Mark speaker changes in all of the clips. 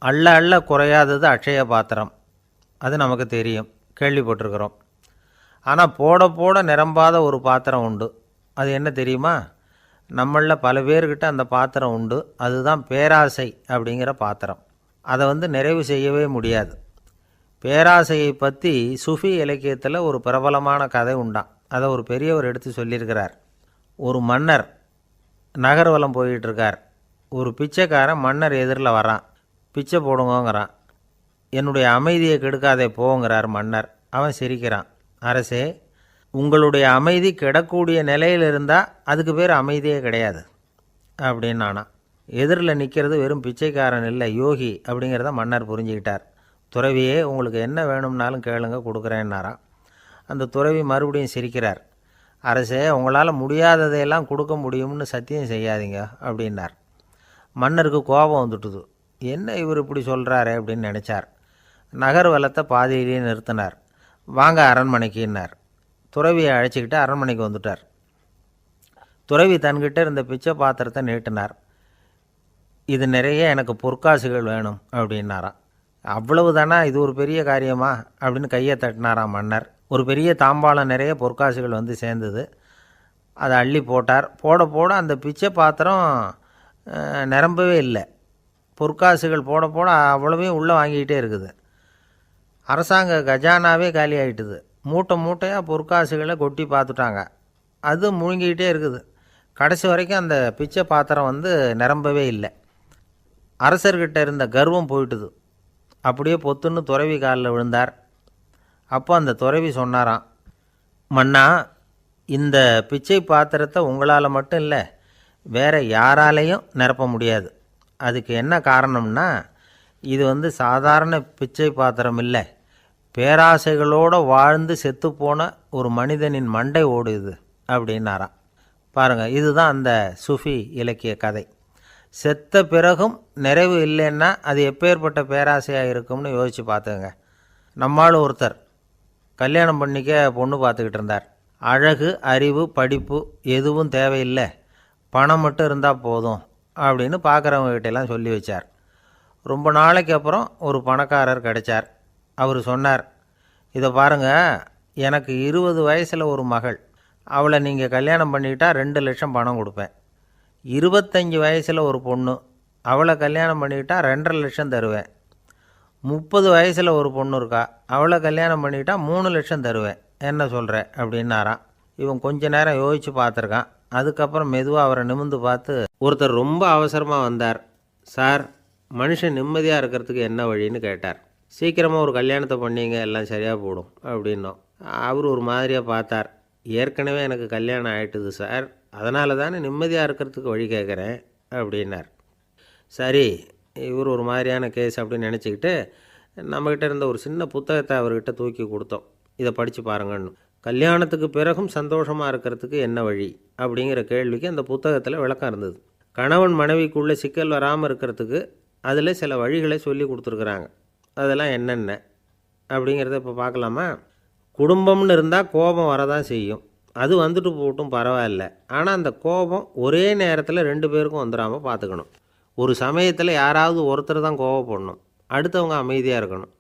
Speaker 1: அள்ள அள்ள குறையாதது அட்சய பாத்திரம், அது நமக்கு தெரியும், கேள்விப்பட்டிருக்கிறோம். ஆனால் போட போட நிரம்பாத ஒரு பாத்திரம் உண்டு. அது என்ன தெரியுமா? நம்மளில் பல பேர்கிட்ட அந்த பாத்திரம் உண்டு. அதுதான் பேராசை அப்படிங்கிற பாத்திரம். அதை நிறைவு செய்யவே முடியாது. பேராசையை பற்றி சுஃபி இலக்கியத்தில் ஒரு பிரபலமான கதை உண்டாம். அதை ஒரு பெரியவர் எடுத்து சொல்லியிருக்கிறார். ஒரு மன்னர் நகர்வலம் போயிட்டுருக்கார். ஒரு பிச்சைக்காரன் மன்னர் எதிரில் வரான். பிச்சை போடுங்கோங்கிறான். என்னுடைய அமைதியை கெடுக்காதே போங்கிறார் மன்னர். அவன் சிரிக்கிறான். அரசே, உங்களுடைய அமைதி கெடக்கூடிய நிலையில் இருந்தால் அதுக்கு பேர் அமைதியே கிடையாது அப்படின்னு ஆனா. எதிரில் நிற்கிறது வெறும் பிச்சைக்காரன் இல்லை, யோகி அப்படிங்கிறத மன்னர் புரிஞ்சுக்கிட்டார். துறவியே, உங்களுக்கு என்ன வேணும்னாலும் கேளுங்க, கொடுக்குறேன்னாராம். அந்த துறவி மறுபடியும் சிரிக்கிறார். அரசே, உங்களால் முடியாததையெல்லாம் கொடுக்க முடியும்னு சத்தியம் செய்யாதீங்க அப்படின்னார். மன்னருக்கு கோபம் வந்துட்டுது. என்ன இவர் இப்படி சொல்கிறாரே அப்படின்னு நினச்சார். நகர்வலத்தை பாதியிலேயே நிறுத்தினார். வாங்க அரண்மனைக்குன்னார். துறவியை அழைச்சிக்கிட்டு அரண்மனைக்கு வந்துட்டார். துறவி தன்கிட்ட இருந்த பிச்சை பாத்திரத்தை நீட்டினார். இது நிறைய எனக்கு பொற்காசுகள் வேணும் அப்படின்னாராம். அவ்வளவு தானா, இது ஒரு பெரிய காரியமா அப்படின்னு கையை தட்டினாராம் மன்னர். ஒரு பெரிய தாம்பாளம் நிறைய பொற்காசுகள் வந்து சேர்ந்தது. அதை அள்ளி போட்டார். போட போட அந்த பிச்சை பாத்திரம் நிரம்பவே இல்லை. பொற்காசுகள் போட போட அவ்வளவையும் உள்ளே வாங்கிக்கிட்டே இருக்குது. அரசாங்க கஜானாவே காலி ஆகிட்டுது. மூட்டை மூட்டையாக பொற்காசுகளை கொட்டி பார்த்துட்டாங்க. அது முழுங்கிக்கிட்டே இருக்குது. கடைசி வரைக்கும் அந்த பிச்சை பாத்திரம் நிரம்பவே இல்லை. அரசர்கிட்ட இருந்த கர்வம் போயிட்டுது. அப்படியே பொத்துன்னு துறவி காலில் விழுந்தார். அப்போ அந்த துறவி சொன்னாராம், மன்னா, இந்த பிச்சை பாத்திரத்தை உங்களால் மட்டும் இல்லை, வேறு யாராலையும் நிரப்ப முடியாது. அதுக்கு என்ன காரணம்னா, இது சாதாரண பிச்சை பாத்திரம் இல்லை, பேராசைகளோடு வாழ்ந்து செத்துப்போன ஒரு மனிதனின் மண்டை ஓடுது அப்படின்னாராம். பாருங்கள், இதுதான் அந்த சுஃபி இலக்கிய கதை. செத்த பிறகும் நிறைவு இல்லைன்னா அது எப்பேற்பட்ட பேராசையாக இருக்கும்னு யோசித்து பார்த்துங்க. நம்மால் ஒருத்தர் கல்யாணம் பண்ணிக்க பொண்ணு பார்த்துக்கிட்டு இருந்தார். அழகு, அறிவு, படிப்பு எதுவும் தேவையில்லை, பணம் மட்டும் இருந்தால் போதும் அப்படின்னு பார்க்குறவங்ககிட்டெல்லாம் சொல்லி வச்சார். ரொம்ப நாளைக்கு அப்புறம் ஒரு பணக்காரர் கிடைச்சார். அவர் சொன்னார், இதை பாருங்கள், எனக்கு 20 வயசில் ஒரு மகள், அவளை நீங்கள் கல்யாணம் பண்ணிக்கிட்டா 2 லட்சம் பணம் கொடுப்பேன். 25 வயசில் ஒரு பொண்ணு, அவளை கல்யாணம் பண்ணிக்கிட்டா 2.5 லட்சம் தருவேன். 30 வயசில் ஒரு பொண்ணு இருக்கா, அவளை கல்யாணம் பண்ணிக்கிட்டா 3 லட்சம் தருவேன். என்ன சொல்கிற அப்படின்னாராம். இவன் கொஞ்ச நேரம் யோசித்து பார்த்துருக்கான். அதுக்கப்புறம் மெதுவாக அவரை நிமிர்ந்து பார்த்து, ஒருத்தர் ரொம்ப அவசரமாக வந்தார். சார், மனுஷன் நிம்மதியாக இருக்கிறதுக்கு என்ன வழின்னு கேட்டார். சீக்கிரமாக ஒரு கல்யாணத்தை பண்ணிங்க, எல்லாம் சரியாக போடும் அப்படின்னோம். அவர் ஒரு மாதிரியாக பார்த்தார். ஏற்கனவே எனக்கு கல்யாணம் ஆகிட்டுது சார், அதனால தானே நிம்மதியாக இருக்கிறதுக்கு வழி கேட்குறேன் அப்படின்னார். சரி, இவர் ஒரு மாதிரியான கேஸ் அப்படின்னு நினச்சிக்கிட்டு நம்மக்கிட்ட இருந்த ஒரு சின்ன புத்தகத்தை அவர்கிட்ட தூக்கி கொடுத்தோம். இதை படித்து பாருங்கன்னு. கல்யாணத்துக்கு பிறகும் சந்தோஷமாக இருக்கிறதுக்கு என்ன வழி அப்படிங்கிற கேள்விக்கு அந்த புத்தகத்தில் விளக்கம் இருந்தது. கணவன் மனைவிக்குள்ளே சிக்கல் வராமல் இருக்கிறதுக்கு அதில் சில வழிகளை சொல்லி கொடுத்துருக்குறாங்க. அதெல்லாம் என்னென்ன அப்படிங்கிறத இப்போ பார்க்கலாமா? குடும்பம்னு இருந்தால் கோபம் வரதான் செய்யும். அது வந்துட்டு போட்டும் பரவாயில்ல. ஆனால் அந்த கோபம் ஒரே நேரத்தில் 2 பேருக்கும் வந்துடாமல் பார்த்துக்கணும். ஒரு சமயத்தில் யாராவது ஒருத்தர் தான் கோபப்படணும், அடுத்தவங்க அமைதியாக இருக்கணும்.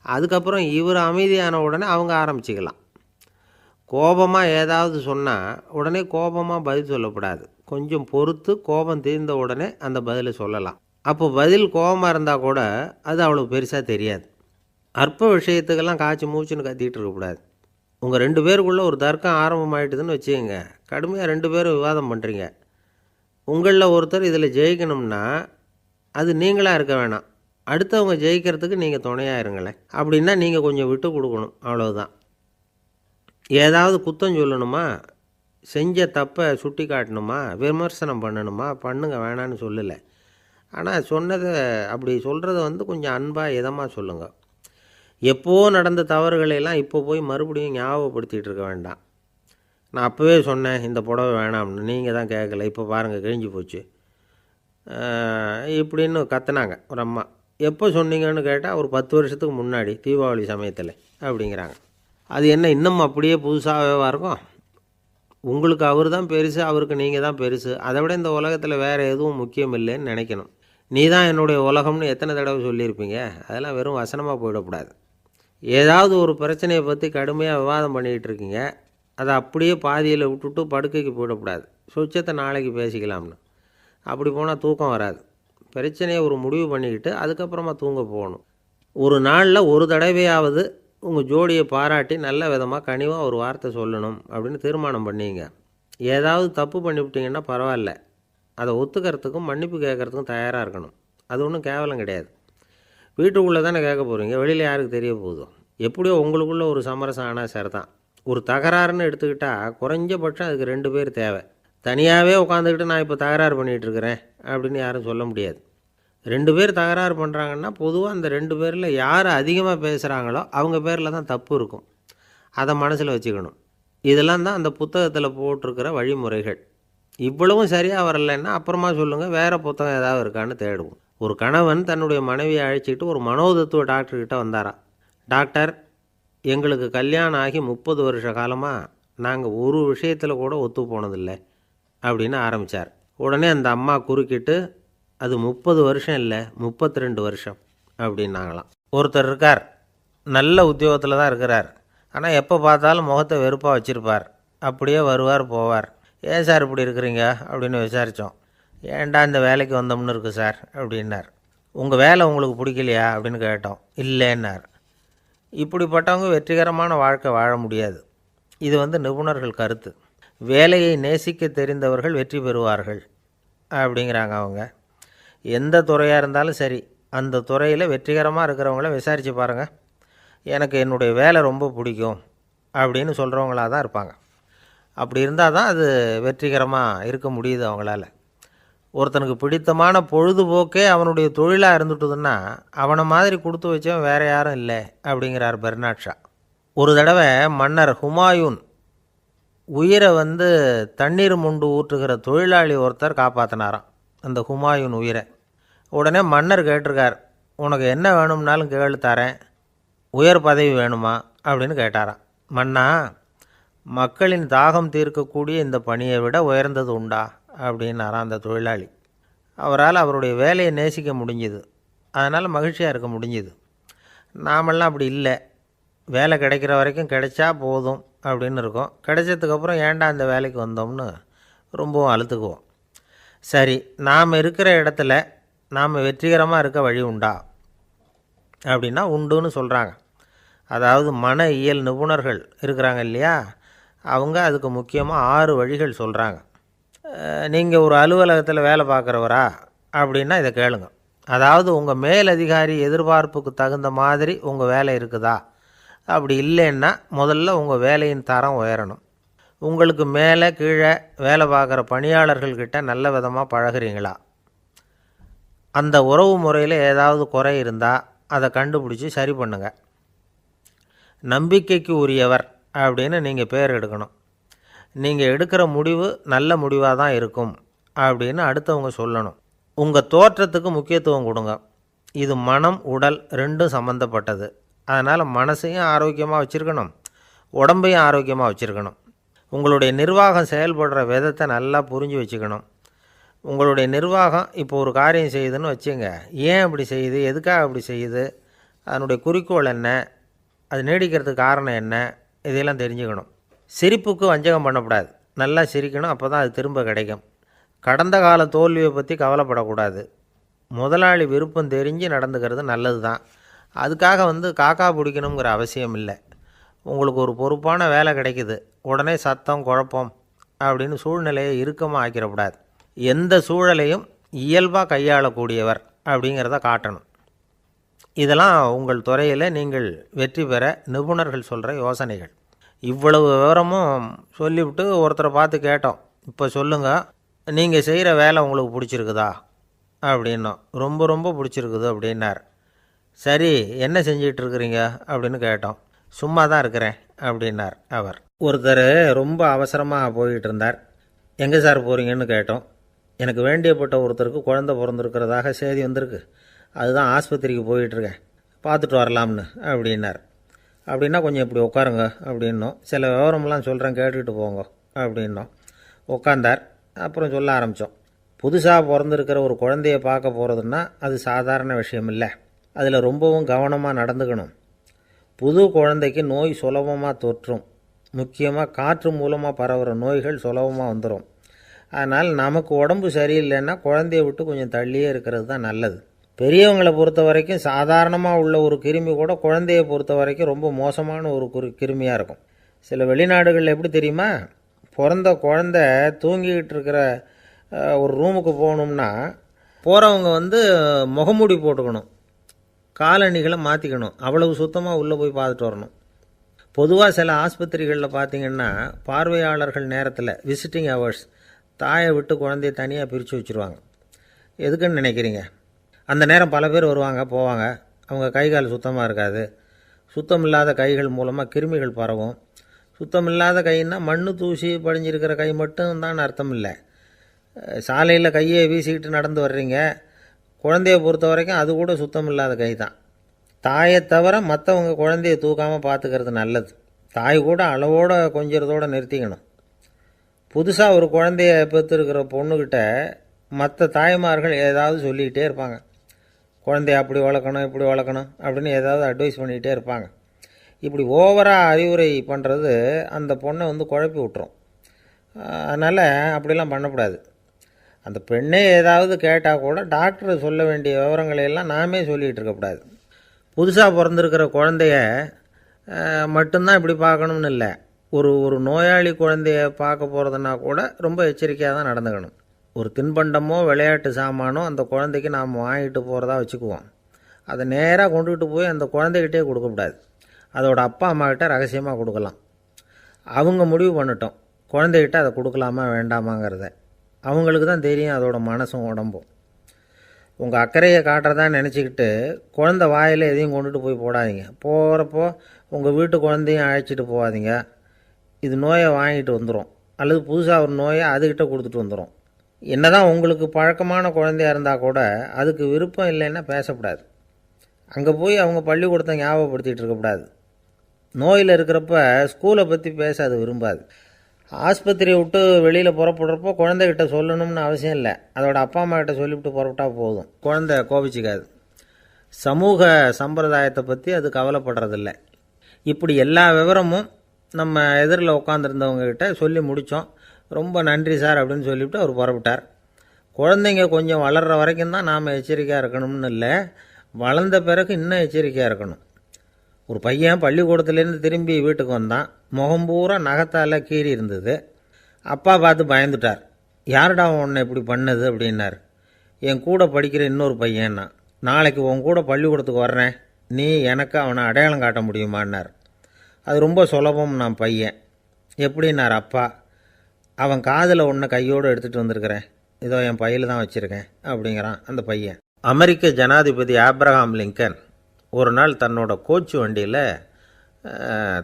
Speaker 1: அதுக்கப்புறம் இவர் அமைதியான உடனே அவங்க ஆரம்பிச்சிக்கலாம். கோபமாக ஏதாவது சொன்னால் உடனே கோபமாக பதில் சொல்லக்கூடாது. கொஞ்சம் பொறுத்து கோபம் தீர்ந்த உடனே அந்த பதிலை சொல்லலாம். அப்போ பதில் கோபமாக இருந்தால் கூட அது அவ்வளோ பெருசாக தெரியாது. அற்ப விஷயத்துக்கெல்லாம் காய்ச்சி மூச்சுன்னு கத்திக்கிட்டு இருக்கக்கூடாது. உங்கள் 2 பேருக்குள்ளே ஒரு தர்க்கம் ஆரம்பமாயிட்டுதுன்னு வச்சுக்கோங்க. கடுமையாக 2 பேரும் விவாதம் பண்ணுறீங்க. உங்களில் ஒருத்தர் இதில் ஜெயிக்கணும்னா அது நீங்களாக இருக்க வேணாம், அடுத்தவங்க ஜெயிக்கிறதுக்கு நீங்கள் துணையாக இருங்களேன். அப்படின்னா நீங்கள் கொஞ்சம் விட்டு கொடுக்கணும், அவ்வளோதான். ஏதாவது குத்தம் சொல்லணுமா, செஞ்ச தப்பை சுட்டி காட்டணுமா, விமர்சனம் பண்ணணுமா, பண்ணுங்க, வேணான்னு சொல்லலை. ஆனால் சொன்னதை அப்படி சொல்கிறத கொஞ்சம் அன்பாக இதமாக சொல்லுங்கள். எப்போது நடந்த தவறுகளையெல்லாம் இப்போ போய் மறுபடியும் ஞாபகப்படுத்திகிட்டு இருக்க வேண்டாம். நான் அப்போவே சொன்னேன் இந்த புடவை வேணாம்னு, நீங்கள் தான் கேட்கல, இப்போ பாருங்கள் கிழிஞ்சு போச்சு இப்படின்னு கத்துனாங்க ஒரு அம்மா. எப்போ சொன்னீங்கன்னு கேட்டால் ஒரு 10 வருஷத்துக்கு முன்னாடி தீபாவளி சமயத்தில் அப்படிங்கிறாங்க. அது என்ன இன்னும் அப்படியே புதுசாகவே இருக்கும்? உங்களுக்கு அவர் தான் பெருசு, அவருக்கு நீங்கள் தான் பெருசு. அதை விட இந்த உலகத்தில் வேறு எதுவும் முக்கியம் இல்லைன்னு நினைக்கணும். நீ தான் என்னுடைய உலகம்னு எத்தனை தடவை சொல்லியிருப்பீங்க. அதெல்லாம் வெறும் வசனமாக போயிடக்கூடாது. ஏதாவது ஒரு பிரச்சனையை பற்றி கடுமையாக விவாதம் பண்ணிக்கிட்டு இருக்கீங்க, அதை அப்படியே பாதியில் விட்டுட்டு படுக்கைக்கு போயிடக்கூடாது. சொச்சத்தை நாளைக்கு பேசிக்கலாம்னு. அப்படி போனால் தூக்கம் வராது. பிரச்சனையை ஒரு முடிவு பண்ணிக்கிட்டு அதுக்கப்புறமா தூங்க போகணும். ஒரு நாளில் ஒரு தடவையாவது உங்கள் ஜோடியை பாராட்டி நல்ல விதமாக கனிவாக ஒரு வார்த்தை சொல்லணும் அப்படின்னு தீர்மானம் பண்ணிங்க. ஏதாவது தப்பு பண்ணிவிட்டிங்கன்னா பரவாயில்ல, அதை ஒத்துக்கிறதுக்கும் மன்னிப்பு கேட்குறதுக்கும் தயாராக இருக்கணும். அது ஒன்றும் கேவலம் கிடையாது. வீட்டுக்குள்ளே தானே கேட்க போகிறீங்க, வெளியில் யாருக்கு தெரிய போகுதோ. எப்படியோ உங்களுக்குள்ளே ஒரு சமரசம் ஆனால் சரி தான். ஒரு தகராறுன்னு எடுத்துக்கிட்டால் குறைஞ்சபட்சம் அதுக்கு 2 பேர் தேவை. தனியாகவே உட்காந்துக்கிட்டு நான் இப்போ தகராறு பண்ணிகிட்ருக்கிறேன் அப்படின்னு யாரும் சொல்ல முடியாது. 2 பேர் தகராறு பண்ணுறாங்கன்னா பொதுவாக அந்த 2 பேரில் யார் அதிகமாக பேசுகிறாங்களோ அவங்க பேரில் தான் தப்பு இருக்கும். அதை மனசில் வச்சுக்கணும். இதெல்லாம் தான் அந்த புத்தகத்தில் போட்டிருக்கிற வழிமுறைகள். இவ்வளவும் சரியாக வரலைன்னா அப்புறமா சொல்லுங்கள், வேறு புத்தகம் ஏதாவது இருக்கான்னு தேடுவோம். ஒரு கணவன் தன்னுடைய மனைவியை அழைச்சிக்கிட்டு ஒரு மனோதத்துவ டாக்டர்கிட்ட வந்தாராம். டாக்டர், எங்களுக்கு கல்யாணம் ஆகி 30 வருஷ காலமாக நாங்கள் ஒரு விஷயத்தில் கூட ஒத்து போனதில்லை அப்படின்னு ஆரம்பித்தார். உடனே அந்த அம்மா குறுக்கிட்டு, அது 30 வருஷம் இல்லை, 32 வருஷம் அப்படின்னாங்களாம். ஒருத்தர் இருக்கார், நல்ல உத்தியோகத்தில் தான் இருக்கிறார். ஆனால் எப்போ பார்த்தாலும் முகத்தை வெறுப்பாக வச்சுருப்பார். அப்படியே வருவார் போவார். ஏன் சார் இப்படி இருக்கிறீங்க அப்படின்னு விசாரித்தோம். ஏன்டா இந்த வேலைக்கு வந்தோம்னு இருக்குது சார் அப்படின்னார். உங்கள் வேலை உங்களுக்கு பிடிக்கலையா அப்படின்னு கேட்டோம். இல்லைன்னார். இப்படிப்பட்டவங்க வெற்றிகரமான வாழ்க்கை வாழ முடியாது. இது நிபுணர்கள் கருத்து. வேலையை நேசிக்க தெரிந்தவர்கள் வெற்றி பெறுவார்கள் அப்படிங்கிறாங்க அவங்க. எந்த துறையாக இருந்தாலும் சரி, அந்த துறையில் வெற்றிகரமாக இருக்கிறவங்கள விசாரித்து பாருங்கள். எனக்கு என்னுடைய வேலை ரொம்ப பிடிக்கும் அப்படின்னு சொல்கிறவங்களாக தான் இருப்பாங்க. அப்படி இருந்தால் தான் அது வெற்றிகரமாக இருக்க முடியுது அவங்களால. ஒருத்தனுக்கு பிடித்தமான பொழுதுபோக்கே அவனுடைய தொழிலாக இருந்துட்டுதுன்னா அவனை மாதிரி கொடுத்து வச்சவன் வேறு யாரும் இல்லை அப்படிங்கிறார் பெர்னாட் ஷா. ஒரு தடவை மன்னர் ஹுமாயூன் உயிரை தண்ணீர் மொண்டு ஊற்றுகிற தொழிலாளி ஒருத்தர் காப்பாற்றினாராம் அந்த ஹுமாயூன் உயிரை. உடனே மன்னர் கேட்டிருக்கார், உனக்கு என்ன வேணும்னாலும் கேளு தரேன், உயர் பதவி வேணுமா அப்படின்னு கேட்டாராம். மன்னா, மக்களின் தாகம் தீர்க்கக்கூடிய இந்த பணியை விட உயர்ந்தது உண்டா அப்படின்னாராம் அந்த தொழிலாளி. அவரால் அவருடைய வேலையை நேசிக்க முடிஞ்சுது, அதனால் மகிழ்ச்சியாக இருக்க முடிஞ்சுது. நாமெல்லாம் அப்படி இல்லை. வேலை கிடைக்கிற வரைக்கும் கிடைச்சா போதும் அப்படின்னு இருக்கோம். கிடைச்சதுக்கப்புறம் ஏன்டா இந்த வேலைக்கு வந்தோம்னு ரொம்பவும் அழுத்துக்குவோம். சரி, நாம் இருக்கிற இடத்துல நாம் வெற்றிகரமாக இருக்க வழி உண்டா அப்படின்னா உண்டுன்னு சொல்கிறாங்க. அதாவது மன இயல் நிபுணர்கள் இருக்கிறாங்க இல்லையா, அவங்க அதுக்கு முக்கியமாக 6 வழிகள் சொல்கிறாங்க. நீங்கள் ஒரு அலுவலகத்தில் வேலை பார்க்குறவரா அப்படின்னா இதை கேளுங்க. அதாவது உங்கள் மேலதிகாரி எதிர்பார்ப்புக்கு தகுந்த மாதிரி உங்கள் வேலை இருக்குதா? அப்படி இல்லைன்னா முதல்ல உங்கள் வேலையின் தரம் உயரணும். உங்களுக்கு மேலே கீழே வேலை பார்க்குற பணியாளர்கள்கிட்ட நல்ல விதமாக பழகிறீங்களா? அந்த உறவு முறையில் ஏதாவது குறை இருந்தால் அதை கண்டுபிடிச்சி சரி பண்ணுங்கள். நம்பிக்கைக்கு உரியவர் அப்படின்னு நீங்கள் பேர் எடுக்கணும். நீங்கள் எடுக்கிற முடிவு நல்ல முடிவாக தான் இருக்கும் அப்படின்னு அடுத்தவங்க சொல்லணும். உங்கள் தோற்றத்துக்கு முக்கியத்துவம் கொடுங்க. இது மனம் உடல் 2ம் சம்மந்தப்பட்டது. அதனால் மனசையும் ஆரோக்கியமாக வச்சுருக்கணும், உடம்பையும் ஆரோக்கியமாக வச்சுருக்கணும். உங்களுடைய நிர்வாகம் செயல்படுற விதத்தை நல்லா புரிஞ்சு வச்சுக்கணும். உங்களுடைய நிர்வாகம் இப்போ ஒரு காரியம் செய்யுதுன்னு வச்சுங்க, ஏன் அப்படி செய்யுது, எதுக்காக அப்படி செய்யுது, அதனுடைய குறிக்கோள் என்ன, அது நீடிக்கிறதுக்கு காரணம் என்ன, இதையெல்லாம் தெரிஞ்சுக்கணும். சிரிப்புக்கு வஞ்சகம் பண்ணக்கூடாது. நல்லா சிரிக்கணும், அப்போ தான் அது திரும்ப கிடைக்கும். கடந்த கால தோல்வியை பற்றி கவலைப்படக்கூடாது. முதலாளி விருப்பம் தெரிஞ்சு நடந்துக்கிறது நல்லது தான். அதுக்காக காக்கா பிடிக்கணுங்கிற அவசியம் இல்லை. உங்களுக்கு ஒரு பொறுப்பான வேலை கிடைக்குது, உடனே சத்தம் குழப்பம் அப்படின்னு சூழ்நிலையை இறுக்கமாக ஆக்கிடக்கூடாது. எந்த சூழலையும் இயல்பாக கையாளக்கூடியவர் அப்படிங்கிறத காட்டணும். இதெல்லாம் உங்கள் துறையில் நீங்கள் வெற்றி பெற நிபுணர்கள் சொல்கிற யோசனைகள். இவ்வளவு விவரமும் சொல்லிவிட்டு ஒருத்தரை பார்த்து கேட்டோம், இப்போ சொல்லுங்கள், நீங்கள் செய்கிற வேலை உங்களுக்கு பிடிச்சிருக்குதா அப்படின்னோம். ரொம்ப ரொம்ப பிடிச்சிருக்குது அப்படின்னார். சரி, என்ன செஞ்சிகிட்ருக்குறீங்க அப்படின்னு கேட்டோம். சும்மா தான் இருக்கிறேன் அப்படின்னார் அவர். ஒருத்தர் ரொம்ப அவசரமாக போய்கிட்டு இருந்தார். எங்கே சார் போகிறீங்கன்னு கேட்டோம். எனக்கு வேண்டியப்பட்ட ஒருத்தருக்கு குழந்தை பிறந்திருக்கிறதாக செய்தி வந்திருக்கு, அதுதான் ஆஸ்பத்திரிக்கு போயிட்டுருக்கேன், பார்த்துட்டு வரலாம்னு அப்படின்னார். அப்படின்னா கொஞ்சம் இப்படி உட்காருங்க அப்படின்னோம். சில விவரமெல்லாம் சொல்கிறேன், கேட்டுக்கிட்டு போங்க அப்படின்னோம். உட்காந்தார். அப்புறம் சொல்ல ஆரம்பித்தோம். புதுசாக பிறந்திருக்கிற ஒரு குழந்தைய பார்க்க போகிறதுன்னா அது சாதாரண விஷயம் இல்லை. அதில் ரொம்பவும் கவனமாக நடந்துக்கணும். புது குழந்தைக்கு நோய் சுலபமாக தொற்றும். முக்கியமாக காற்று மூலமாக பரவுகிற நோய்கள் சுலபமாக வந்துடும். அதனால் நமக்கு உடம்பு சரியில்லைன்னா குழந்தைய விட்டு கொஞ்சம் தள்ளியே இருக்கிறது தான் நல்லது. பெரியவங்களை பொறுத்த வரைக்கும் சாதாரணமாக உள்ள ஒரு கிருமி கூட குழந்தைய பொறுத்த வரைக்கும் ரொம்ப மோசமான ஒரு கிருமியாக இருக்கும். சில வெளிநாடுகளில் எப்படி தெரியுமா, பிறந்த குழந்தை தூங்கிக்கிட்டு இருக்கிற ஒரு ரூமுக்கு போகணும்னா போகிறவங்க முகமூடி போட்டுக்கணும், காலணிகளை மாற்றிக்கணும், அவ்வளவு சுத்தமாக உள்ளே போய் பார்த்துட்டு வரணும். பொதுவாக சில ஆஸ்பத்திரிகளில் பார்த்திங்கன்னா பார்வையாளர்கள் நேரத்தில் விசிட்டிங் ஹவர்ஸ் தாயை விட்டு குழந்தைய தனியாக பிரித்து வச்சுருவாங்க. எதுக்குன்னு நினைக்கிறீங்க? அந்த நேரம் பல பேர் வருவாங்க போவாங்க. அவங்க கை கால் சுத்தமாக இருக்காது. சுத்தம் இல்லாத கைகள் மூலமாக கிருமிகள் பரவும். சுத்தம் இல்லாத கைன்னா மண்ணு தூசி படிஞ்சிருக்கிற கை மட்டும் தான் அர்த்தம் இல்லை. சாலையில் கையை வீசிக்கிட்டு நடந்து வர்றீங்க, குழந்தைய பொறுத்த வரைக்கும் அது கூட சுத்தம் இல்லாத கை தான். தாயை தவிர மற்றவங்க குழந்தைய தூக்காமல் பார்த்துக்கிறது நல்லது. தாய் கூட அளவோடு கொஞ்சிறதோடு நிறுத்திக்கணும். புதுசாக ஒரு குழந்தைய பெற்றுருக்கிற பொண்ணுக்கிட்ட மற்ற தாய்மார்கள் ஏதாவது சொல்லிக்கிட்டே இருப்பாங்க. குழந்தைய அப்படி வளர்க்கணும் இப்படி வளர்க்கணும் அப்படின்னு ஏதாவது அட்வைஸ் பண்ணிக்கிட்டே இருப்பாங்க. இப்படி ஓவராக அறிவுரை பண்ணுறது அந்த பொண்ணை குழப்பி விட்டுரும். அதனால் அப்படிலாம் பண்ணக்கூடாது. அந்த பெண்ணே ஏதாவது கேட்டால் கூட டாக்டர் சொல்ல வேண்டிய விவரங்களையெல்லாம் நாமே சொல்லிகிட்டு இருக்கக்கூடாது. புதுசாக பிறந்திருக்கிற குழந்தைய மட்டும்தான் இப்படி பார்க்கணும்னு இல்லை. ஒரு நோயாளி குழந்தைய பார்க்க போகிறதுனா கூட ரொம்ப எச்சரிக்கையாக தான் நடந்துக்கணும். ஒரு தின்பண்டமோ விளையாட்டு சாமானோ அந்த குழந்தைக்கு நாம் வாங்கிட்டு போகிறதா வச்சுக்குவோம். அதை நேராக கொண்டுகிட்டு போய் அந்த குழந்தைகிட்டே கொடுக்கக்கூடாது. அதோட அப்பா அம்மாக்கிட்ட ரகசியமாக கொடுக்கலாம். அவங்க முடிவு பண்ணட்டும் குழந்தைகிட்ட அதை கொடுக்கலாமா வேண்டாமாங்கிறத. அவங்களுக்கு தான் தெரியும் அதோட மனசும் உடம்பும். உங்கள் அக்கறையை காட்டுறதா நினச்சிக்கிட்டு குழந்தை வாயில் எதையும் கொண்டுட்டு போய் போடாதீங்க. போகிறப்போ உங்கள் வீட்டு குழந்தையும் அழைச்சிட்டு போகாதீங்க. இது நோயை வாங்கிட்டு வந்துடும், அல்லது புதுசாக ஒரு நோயை அதுக்கிட்ட கொடுத்துட்டு வந்துடும். என்னதான் உங்களுக்கு பழக்கமான குழந்தையாக இருந்தால் கூட அதுக்கு விருப்பம் இல்லைன்னா பேசக்கூடாது. அங்கே போய் அவங்க பள்ளிக்கூடத்தை ஞாபகப்படுத்திகிட்டு இருக்கக்கூடாது. நோயில் இருக்கிறப்ப ஸ்கூலை பற்றி பேச அது விரும்பாது. ஆஸ்பத்திரியை விட்டு வெளியில் புறப்படுறப்போ குழந்தைகிட்ட சொல்லணும்னு அவசியம் இல்லை. அதோட அப்பா அம்மா கிட்ட சொல்லிவிட்டு புறப்பட்டா போதும். குழந்தை கோபிச்சிக்காது. சமூக சம்பிரதாயத்தை பற்றி அது கவலைப்படுறதில்லை. இப்படி எல்லா விவரமும் நம்ம எதிரில் உட்காந்துருந்தவங்ககிட்ட சொல்லி முடித்தோம். ரொம்ப நன்றி சார் அப்படின்னு சொல்லிவிட்டு அவர் புறப்பட்டார். குழந்தைங்க கொஞ்சம் வளர்கிற வரைக்கும் தான் நாம் எச்சரிக்கையாக இருக்கணும்னு இல்லை, வளர்ந்த பிறகு இன்னும் எச்சரிக்கையாக இருக்கணும். ஒரு பையன் பள்ளிக்கூடத்துலேருந்து திரும்பி வீட்டுக்கு வந்தான். முகம் பூரா நகத்தால் கீறி இருந்தது. அப்பா பார்த்து பயந்துட்டார். யாருடா உன்னை இப்படி பண்ணது அப்படின்னார். என் கூட படிக்கிற இன்னொரு பையன்னா. நாளைக்கு உன் கூட பள்ளிக்கூடத்துக்கு வர்றேன், நீ எனக்கு அவனை அடையாளம் காட்ட முடியுமான்னார். அது ரொம்ப சுலபம் நான் பையன். எப்படின்னார் அப்பா. அவன் காதில் ஒன்றை கையோடு எடுத்துகிட்டு வந்திருக்கிறேன், இதோ என் பையில் தான் வச்சுருக்கேன் அப்படிங்கிறான் அந்த பையன். அமெரிக்க ஜனாதிபதி ஆப்ரஹாம் லிங்கன் ஒரு நாள் தன்னோட கோச்சு வண்டியில்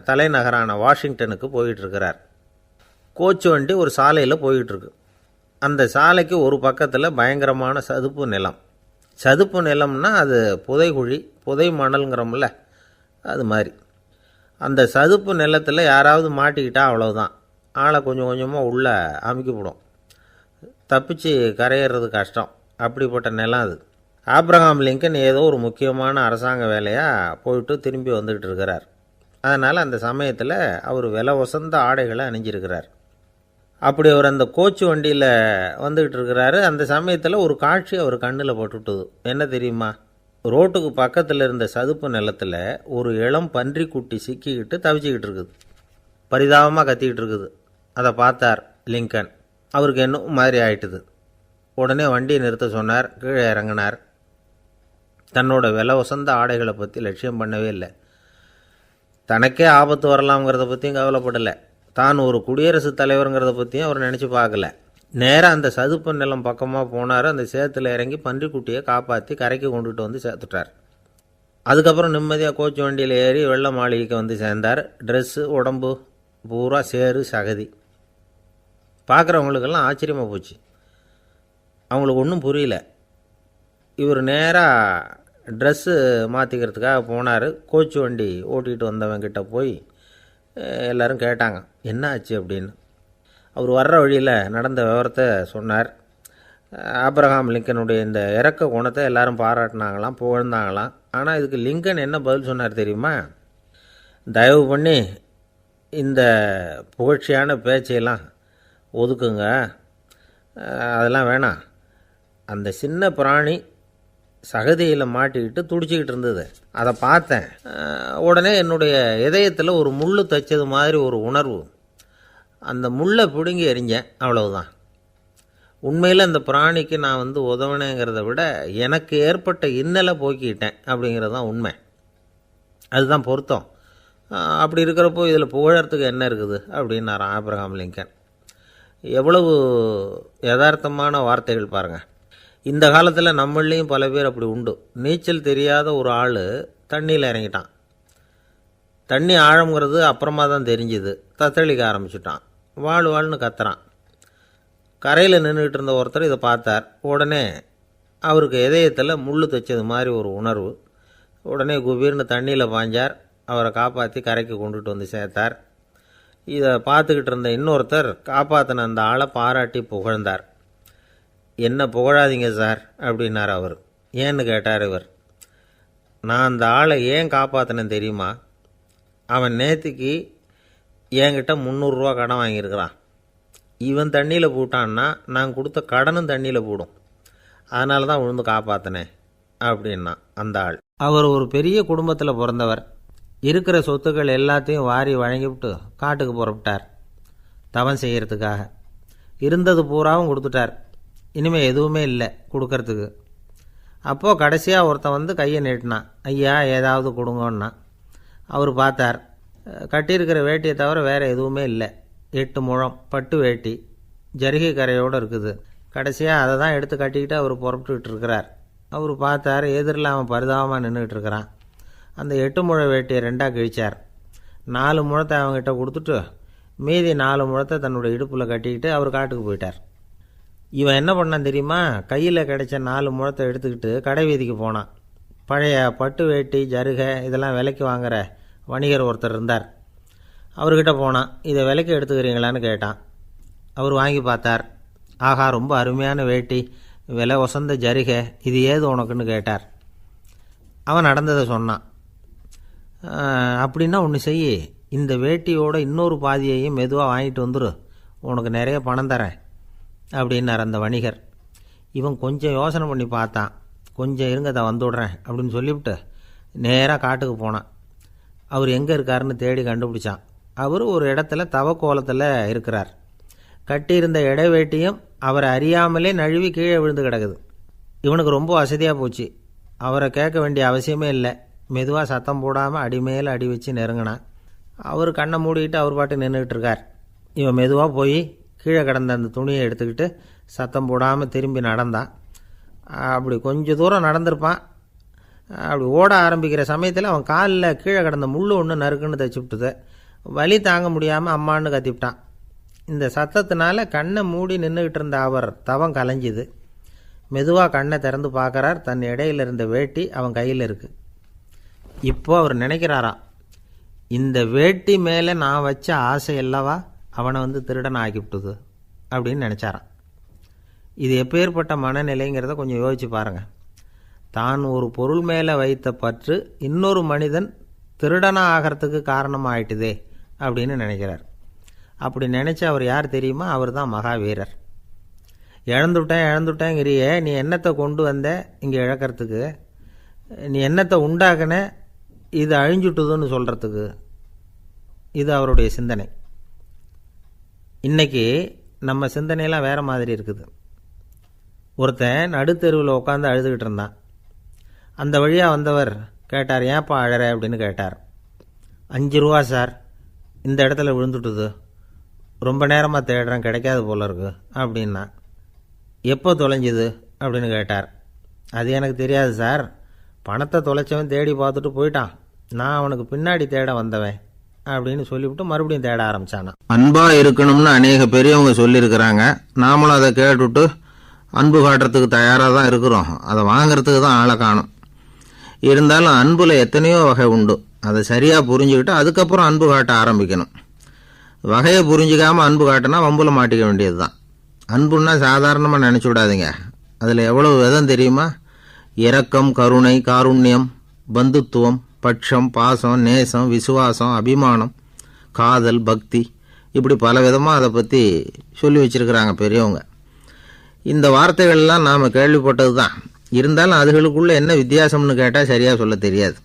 Speaker 1: தலைநகரான வாஷிங்டனுக்கு போயிட்டுருக்கிறார். கோச்சு வண்டி ஒரு சாலையில் போயிட்டுருக்கு. அந்த சாலைக்கு ஒரு பக்கத்தில் பயங்கரமான சதுப்பு நிலம். சதுப்பு நிலம்னா அது புதைகுழி, புதை மணலுங்கிறோம்ல, அது மாதிரி. அந்த சதுப்பு நிலத்தில் யாராவது மாட்டிக்கிட்டா அவ்வளவுதான், ஆளை கொஞ்சம் கொஞ்சமாக உள்ளே அமுக்கிவிடும். தப்பிச்சு கரையிறது கஷ்டம். அப்படிப்பட்ட நிலம் அது. ஆப்ரஹாம் லிங்கன் ஏதோ ஒரு முக்கியமான அரசாங்க வேலையாக போயிட்டு திரும்பி வந்துக்கிட்டு இருக்கிறார். அதனால் அந்த சமயத்தில் அவர் விலை உசந்த ஆடைகளை அணிஞ்சிருக்கிறார். அப்படி அவர் அந்த கோச்சு வண்டியில் வந்துக்கிட்டு இருக்கிறாரு. அந்த சமயத்தில் ஒரு காட்சி அவர் கண்ணில் பட்டுவிட்டது. என்ன தெரியுமா? ரோட்டுக்கு பக்கத்தில் இருந்த சதுப்பு நிலத்தில் ஒரு இளம் பன்றிக்குட்டி சிக்கிக்கிட்டு தவிச்சிக்கிட்டு இருக்குது. பரிதாபமாக கத்திக்கிட்டு இருக்குது. அதை பார்த்தார் லிங்கன். அவருக்கு என்ன மாதிரி ஆயிட்டுது. உடனே வண்டியை நிறுத்த சொன்னார். கீழே இறங்கினார். தன்னோட விலை உசந்த ஆடைகளை பற்றி லட்சியம் பண்ணவே இல்லை. தனக்கே ஆபத்து வரலாம்ங்கிறத பற்றியும் கவலைப்படலை. தான் ஒரு குடியரசுத் தலைவருங்கிறத பற்றியும் அவர் நினச்சி பார்க்கல. நேராக அந்த சதுப்பு நிலம் பக்கமாக போனார். அந்த சேத்துல இறங்கி பன்றிக்குட்டியை காப்பாற்றி கரைக்கு கொண்டுகிட்டு வந்து சேர்த்துட்டார். அதுக்கப்புறம் நிம்மதியாக கோச்சு வண்டியில் ஏறி வெள்ள மாளிகைக்கு வந்து சேர்ந்தார். ட்ரெஸ்ஸு உடம்பு பூரா சேறு சகதி. பார்க்குறவங்களுக்கெல்லாம் ஆச்சரியமாக போச்சு. அவங்களுக்கு ஒன்றும் புரியல. இவர் நேராக ட்ரெஸ்ஸு மாற்றிக்கிறதுக்காக போனார். கோச்சு வண்டி ஓட்டிகிட்டு வந்தவங்கிட்ட போய் எல்லோரும் கேட்டாங்க என்ன ஆச்சு அப்படின்னு. அவர் வர்ற வழியில் நடந்த விவரத்தை சொன்னார். ஆபிரகாம் லிங்கனுடைய இந்த இறக்க குணத்தை எல்லாரும் பாராட்டினாங்களாம், புகழ்ந்தாங்களாம். ஆனால் இதுக்கு லிங்கன் என்ன பதில் சொன்னார் தெரியுமா? தயவு பண்ணி இந்த புகழ்ச்சியான பேச்சையெல்லாம் ஒதுக்குங்க, அதெல்லாம் வேணாம். அந்த சின்ன பிராணி சகதியில் மாட்டிக்கிட்டு துடிச்சிக்கிட்டு இருந்தது, அதை பார்த்தேன். உடனே என்னுடைய இதயத்தில் ஒரு முள் தைச்சது மாதிரி ஒரு உணர்வு. அந்த முள்ளை பிடுங்கி எறிஞ்சேன், அவ்வளவுதான். உண்மையில் அந்த பிராணிக்கு நான் உதவினேங்கிறத விட எனக்கு ஏற்பட்ட இன்னலை போக்கிட்டேன் அப்படிங்கிறது தான் உண்மை. அதுதான் பொருத்தம். அப்படி இருக்கிறப்போ இதில் புகழறதுக்கு என்ன இருக்குது அப்படின்னாராம் ஆபிரகாம் லிங்கன். எவ்வளவு யதார்த்தமான வார்த்தைகள் பாருங்கள். இந்த காலத்தில் நம்மளையும் பல பேர் அப்படி உண்டு. நீச்சல் தெரியாத ஒரு ஆள் தண்ணியில் இறங்கிட்டான். தண்ணி ஆழங்கிறது அப்புறமா தான் தெரிஞ்சுது. தத்தளிக்க ஆரம்பிச்சிட்டான், வாழ் வாழ்னு கத்துறான். கரையில் நின்றுக்கிட்டு இருந்த ஒருத்தர் இதை பார்த்தார். உடனே அவருக்கு இதயத்தில் முள் தைச்சது மாதிரி ஒரு உணர்வு. உடனே குபீர்னு தண்ணியில் பாய்ஞ்சார். அவரை காப்பாற்றி கரைக்கு கொண்டுட்டு வந்து சேர்த்தார். இதை பார்த்துக்கிட்டு இருந்த இன்னொருத்தர் காப்பாற்றின அந்த ஆளை பாராட்டி புகழ்ந்தார். என்ன புகழாதீங்க சார் அப்படின்னார் அவர். ஏன்னு கேட்டார் இவர். நான் அந்த ஆளை ஏன் காப்பாற்றினேன் தெரியுமா? அவன் நேற்றுக்கு என்கிட்ட 300 ரூபா கடன் வாங்கியிருக்கிறான். இவன் தண்ணியில் போட்டான்னா நான் கொடுத்த கடனும் தண்ணியில் போடும். அதனால தான் விழுந்து காப்பாற்றினேன் அப்படின்னா அந்த ஆள். அவர் ஒரு பெரிய குடும்பத்தில் பிறந்தவர். இருக்கிற சொத்துக்கள் எல்லாத்தையும் வாரி வழங்கிவிட்டு காட்டுக்கு புறப்பட்டார் தவம் செய்கிறதுக்காக. இருந்தது பூராவும் கொடுத்துட்டார். இனிமேல் எதுவுமே இல்லை கொடுக்கறதுக்கு. அப்போது கடைசியாக ஒருத்தன் கையை நீட்டினான். ஐயா ஏதாவது கொடுங்கன்னா. அவர் பார்த்தார். கட்டியிருக்கிற வேட்டியை தவிர வேறு எதுவுமே இல்லை. 8 முழம் பட்டு வேட்டி ஜரிகை கரையோடு இருக்குது. கடைசியாக அதை தான் எடுத்து கட்டிக்கிட்டு அவர் புறப்பட்டுக்கிட்டு இருக்கிறார். அவர் பார்த்தார், எதிரில் அவன் பரிதாபமாக நின்றுக்கிட்டு இருக்கிறான். அந்த 8 முழ வேட்டியை 2ஆக கிழிச்சார். 4 முழத்தை அவங்ககிட்ட கொடுத்துட்டு மீதி 4 முழத்தை தன்னுடைய இடுப்பில் கட்டிக்கிட்டு அவர் காட்டுக்கு போயிட்டார். இவன் என்ன பண்ணான் தெரியுமா? கையில் கிடைச்ச 4 முழத்தை எடுத்துக்கிட்டு கடை வீதிக்கு போனான். பழைய பட்டு வேட்டி ஜருகை இதெல்லாம் விலைக்கு வாங்குகிற வணிகர் ஒருத்தர் இருந்தார். அவர்கிட்ட போனான். இதை விலைக்கு எடுத்துக்கிறீங்களான்னு கேட்டான். அவர் வாங்கி பார்த்தார். ஆகா, ரொம்ப அருமையான வேட்டி, விலை ஒசந்த ஜருகை, இது ஏது உனக்குன்னு கேட்டார். அவன் நடந்ததை சொன்னான். அப்படின்னா ஒன்று செய், இந்த வேட்டியோட இன்னொரு பாதியையும் மெதுவாக வாங்கிட்டு வந்துரு, உனக்கு நிறைய பணம் தரேன் அப்படின்னார் அந்த வணிகர். இவன் கொஞ்சம் யோசனை பண்ணி பார்த்தான். கொஞ்சம் இருங்க, அதை வந்துவிடுறேன் அப்படின்னு சொல்லிவிட்டு நேராக காட்டுக்கு போனான். அவர் எங்கே இருக்காருன்னு தேடி கண்டுபிடிச்சான். அவர் ஒரு இடத்துல தவக்கோலத்தில் இருக்கிறார். கட்டியிருந்த இடைவேட்டியும் அவரை அறியாமலே நழுவி கீழே விழுந்து கிடக்குது. இவனுக்கு ரொம்ப வசதியாக போச்சு. அவரை கேட்க வேண்டிய அவசியமே இல்லை. மெதுவாக சத்தம் போடாமல் அடிமேலே அடி வச்சு நெருங்கினான். அவர் கண்ணை மூடிக்கிட்டு அவர் பாட்டு நின்றுக்கிட்டு இருக்கார். இவன் மெதுவாக போய் கீழே கிடந்த அந்த துணியை எடுத்துக்கிட்டு சத்தம் போடாமல் திரும்பி நடந்தான். அப்படி கொஞ்சம் தூரம் நடந்திருப்பான். அப்படி ஓட ஆரம்பிக்கிற சமயத்தில் அவன் காலில் கீழே கிடந்த முள் ஒன்று நறுக்குன்னு தைச்சி விட்டுது. வலி தாங்க முடியாமல் அம்மான்னு கத்திவிட்டான். இந்த சத்தத்தினால கண்ணை மூடி நின்றுக்கிட்டு இருந்த அவர் தவம் கலைஞ்சிது. மெதுவாக கண்ணை திறந்து பார்க்குறார். தன் இடையில் இருந்த வேட்டி அவன் கையில் இருக்குது. இப்போது அவர் நினைக்கிறாராம், இந்த வேட்டி மேலே நான் வச்ச ஆசை அல்லவா அவனை திருடன் ஆக்கிவிட்டுது அப்படின்னு நினச்சாரான். இது எப்பேற்பட்ட மனநிலைங்கிறத கொஞ்சம் யோசிச்சு பாருங்கள். தான் ஒரு பொருள் மேலே வைத்த பற்று இன்னொரு மனிதன் திருடனாக ஆகிறதுக்கு காரணமாயிட்டுதே அப்படின்னு நினைக்கிறார். அப்படி நினச்ச அவர் யார் தெரியுமா? அவர் தான் மகாவீரர். இழந்துட்டேங்கிறியே, நீ என்னத்தை கொண்டு வந்த இங்கே இழக்கிறதுக்கு? நீ என்னத்தை உண்டாக்குன இது அழிஞ்சுட்டுதுன்னு சொல்கிறதுக்கு? இது அவருடைய சிந்தனை. இன்றைக்கி நம்ம சிந்தனையெல்லாம் வேறு மாதிரி இருக்குது. ஒருத்தன் நடுத்தெருவில் உட்காந்து அழுதுகிட்டு இருந்தான். அந்த வழியாக வந்தவர் கேட்டார், ஏன்ப்பா அழற அப்படின்னு கேட்டார். 5 ரூபா சார், இந்த இடத்துல விழுந்துட்டுது, ரொம்ப நேரமாக தேடுறேன், கிடைக்காது போல இருக்கு அப்படின்னா. எப்போ தொலைஞ்சுது அப்படின்னு கேட்டார். அது எனக்கு தெரியாது சார், பணத்தை தொலைச்சவன் தேடி பார்த்துட்டு போயிட்டான், நான் அவனுக்கு பின்னாடி தேட வந்தவன் அப்படின்னு சொல்லிவிட்டு மறுபடியும் தேட ஆரம்பிச்சானா. அன்பாக இருக்கணும்னு அநேக பெரியவங்க சொல்லியிருக்கிறாங்க. நாமளும் அதை கேட்டுவிட்டு அன்பு காட்டுறதுக்கு தயாராக தான் இருக்கிறோம். அதை வாங்கிறதுக்கு தான் ஆளை காணும். இருந்தாலும் அன்பில் எத்தனையோ வகை உண்டு. அதை சரியாக புரிஞ்சுக்கிட்டு அதுக்கப்புறம் அன்பு காட்ட ஆரம்பிக்கணும். வகையை புரிஞ்சிக்காமல் அன்பு காட்டினா வம்புல மாட்டிக்க வேண்டியது தான். அன்புன்னா சாதாரணமாக நினச்சி விடாதீங்க. அதில் எவ்வளவு விதம் தெரியுமா? இரக்கம், கருணை, காருண்யம், பந்துத்துவம், பட்சம், பாசம், நேசம், விசுவாசம், அபிமானம், காதல், பக்தி, இப்படி பல விதமாக அதை பற்றி சொல்லி வச்சிருக்கிறாங்க பெரியவங்க. இந்த வார்த்தைகள்லாம் நாம் கேள்விப்பட்டது தான். இருந்தாலும் அதுகளுக்குள்ளே என்ன வித்தியாசம்னு கேட்டால் சரியாக சொல்ல தெரியாது.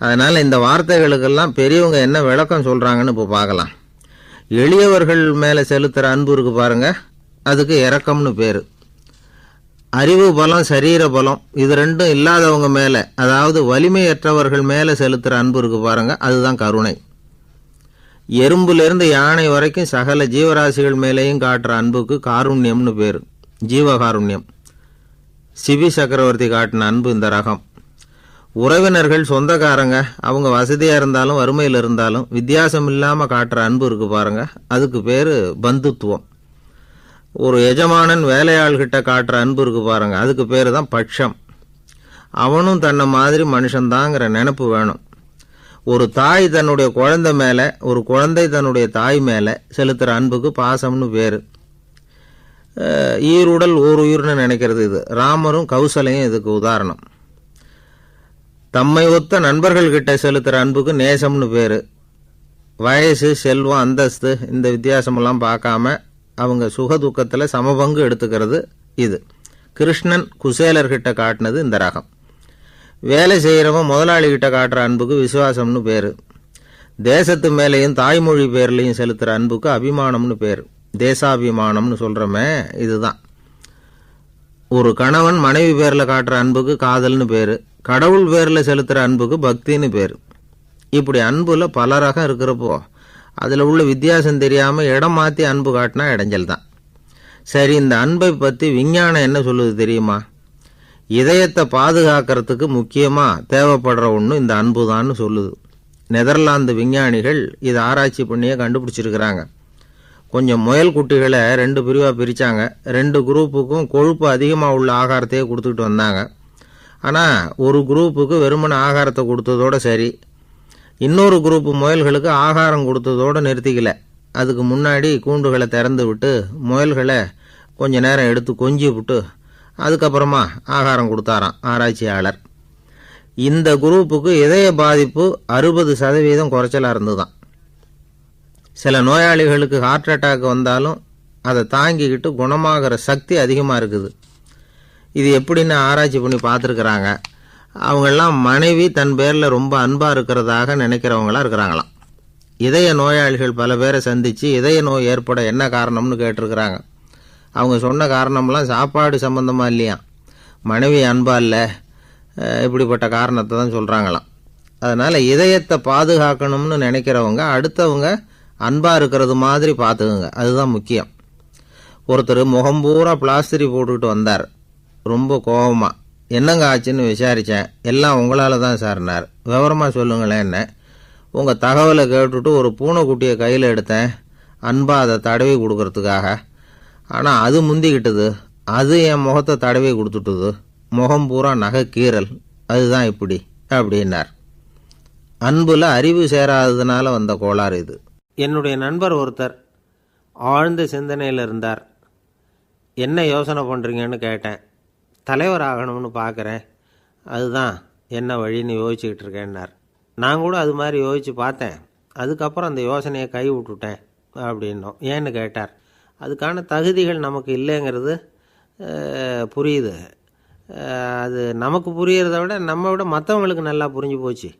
Speaker 1: அதனால் இந்த வார்த்தைகளுக்கெல்லாம் பெரியவங்க என்ன விளக்கம் சொல்கிறாங்கன்னு இப்போ பார்க்கலாம். எளியவர்கள் மேலே செலுத்துகிற அன்பு இருக்கு பாருங்கள், அதுக்கு இரக்கம்னு பேர். அறிவு பலம், சரீர பலம், இது ரெண்டும் இல்லாதவங்க மேலே, அதாவது வலிமையற்றவர்கள் மேலே செலுத்துகிற அன்பு இருக்கு பாருங்கள், அதுதான் கருணை. எறும்புலேருந்து யானை வரைக்கும் சகல ஜீவராசிகள் மேலேயும் காட்டுற அன்புக்கு காருண்யம்னு பேர், ஜீவகாருண்யம். சிபி சக்கரவர்த்தி காட்டின அன்பு இந்த ரகம். உறவினர்கள், சொந்தக்காரங்க, அவங்க வசதியாக இருந்தாலும் வறுமையில் இருந்தாலும் வித்தியாசம் இல்லாமல் காட்டுற அன்பு இருக்கு பாருங்க, அதுக்கு பேர் பந்துத்துவம். ஒரு எஜமானன் வேலையாள்கிட்ட காட்டுற அன்பு இருக்கு பாருங்க, அதுக்கு பேர் தான் பட்சம். அவனும் தன்னை மாதிரி மனுஷன்தாங்கிற நினப்பு வேணும். ஒரு தாய் தன்னுடைய குழந்தை மேலே, ஒரு குழந்தை தன்னுடைய தாய் மேலே செலுத்துகிற அன்புக்கு பாசம்னு பேர். ஈருடல் ஓர் உயிர்னு நினைக்கிறது இது. ராமரும் கௌசலையும் இதுக்கு உதாரணம். தம்மை ஒத்த நண்பர்கள்கிட்ட செலுத்துகிற அன்புக்கு நேசம்னு பேர். வயசு, செல்வம், அந்தஸ்து, இந்த வித்தியாசமெல்லாம் பார்க்காம அவங்க சுக துக்கத்தில் சமபங்கு எடுத்துக்கிறது இது. கிருஷ்ணன் குசேலர்கிட்ட காட்டினது இந்த ரகம். வேலை செய்கிறவன் முதலாளிகிட்ட காட்டுற அன்புக்கு விசுவாசம்னு பேர். தேசத்து மேலேயும் தாய்மொழி பேர்லையும் செலுத்துகிற அன்புக்கு அபிமானம்னு பேர். தேசாபிமானம்னு சொல்கிறோமே, இதுதான். ஒரு கணவன் மனைவி பேரில் காட்டுற அன்புக்கு காதல்னு பேர். கடவுள் பேரில் செலுத்துகிற அன்புக்கு பக்தின்னு பேர். இப்படி அன்புல பல ரகம் இருக்கிறப்போ அதில் உள்ள வித்தியாசம் தெரியாமல் இடம் மாற்றி அன்பு காட்டினா இடைஞ்சல் தான். சரி, இந்த அன்பை பற்றி விஞ்ஞானம் என்ன சொல்லுது தெரியுமா? இதயத்தை பாதுகாக்கிறதுக்கு முக்கியமாக தேவைப்படுற ஒன்று இந்த அன்பு தான்னு சொல்லுது. நெதர்லாந்து விஞ்ஞானிகள் இதை ஆராய்ச்சி பண்ணியே கண்டுபிடிச்சிருக்கிறாங்க. கொஞ்சம் முயல் குட்டிகளை 2 பிரிவாக பிரித்தாங்க. 2 குரூப்புக்கும் கொழுப்பு அதிகமாக உள்ள ஆகாரத்தையே கொடுத்துக்கிட்டு வந்தாங்க. ஆனால் ஒரு குரூப்புக்கு வெறுமன ஆகாரத்தை கொடுத்ததோடு சரி, இன்னொரு குரூப்பு முயல்களுக்கு ஆகாரம் கொடுத்ததோடு நிறுத்திக்கல. அதுக்கு முன்னாடி கூண்டுகளை திறந்து விட்டு முயல்களை கொஞ்ச நேரம் எடுத்து கொஞ்சி விட்டு அதுக்கப்புறமா ஆகாரம் கொடுத்தாராம் ஆராய்ச்சியாளர். இந்த குரூப்புக்கு இதய பாதிப்பு 60% குறைச்சலாக இருந்துதான். சில நோயாளிகளுக்கு ஹார்ட் அட்டாக் வந்தாலும் அதை தாங்கிக்கிட்டு குணமாகிற சக்தி அதிகமாக இருக்குது. இது எப்படின்னு ஆராய்ச்சி பண்ணி பார்த்துருக்குறாங்க. அவங்கெல்லாம் மனைவி தன் பேரில் ரொம்ப அன்பாக இருக்கிறதாக நினைக்கிறவங்களாம் இருக்கிறாங்களாம். இதய நோயாளிகள் பல பேரை சந்தித்து இதய நோய் ஏற்பட என்ன காரணம்னு கேட்டிருக்கிறாங்க. அவங்க சொன்ன காரணம்லாம் சாப்பாடு சம்பந்தமாக இல்லையா, மனைவி அன்பா இல்லை, இப்படிப்பட்ட காரணத்தை தான் சொல்கிறாங்களாம். அதனால் இதயத்தை பாதுகாக்கணும்னு நினைக்கிறவங்க அடுத்தவங்க அன்பாக இருக்கிறது மாதிரி பார்த்துக்குங்க, அதுதான் முக்கியம். ஒருத்தர் முகம் பூரா பிளாஸ்டரி போட்டுக்கிட்டு வந்தார். ரொம்ப கோபமாக, என்னங்க ஆச்சுன்னு விசாரித்தேன். எல்லாம் உங்களால் தான் சார்னார். விவரமாக சொல்லுங்களேன். என்ன, உங்கள் தகவலை கேட்டுட்டு ஒரு பூனைக்குட்டியை கையில் எடுத்தேன், அன்பாக அதை தடவி கொடுக்கறதுக்காக. ஆனால் அது முந்திக்கிட்டது, அது என் முகத்தை தடவி கொடுத்துட்டுது, முகம் பூரா நகை கீறல், அதுதான் இப்படி அப்படின்னார். அன்புல அறிவு சேராததுனால வந்த கோளாறு இது. என்னுடைய நண்பர் ஒருத்தர் ஆழ்ந்த சிந்தனையில் இருந்தார். என்ன யோசனை பண்ணுறீங்கன்னு கேட்டேன். தலைவர் ஆகணும்னு பார்க்குறேன், அதுதான் என்ன வழின்னு யோசிச்சுக்கிட்டு இருக்கேன்னார். நான் கூட அது மாதிரி யோசித்து பார்த்தேன். அதுக்கப்புறம் அந்த யோசனையை கை விட்டுட்டேன் அப்படின்னோம். ஏன்னு கேட்டார். அதுக்கான தகுதிகள் நமக்கு இல்லைங்கிறது புரியுது. அது நமக்கு புரியறத விட நம்ம விட மற்றவங்களுக்கு நல்லா புரிஞ்சு போச்சு.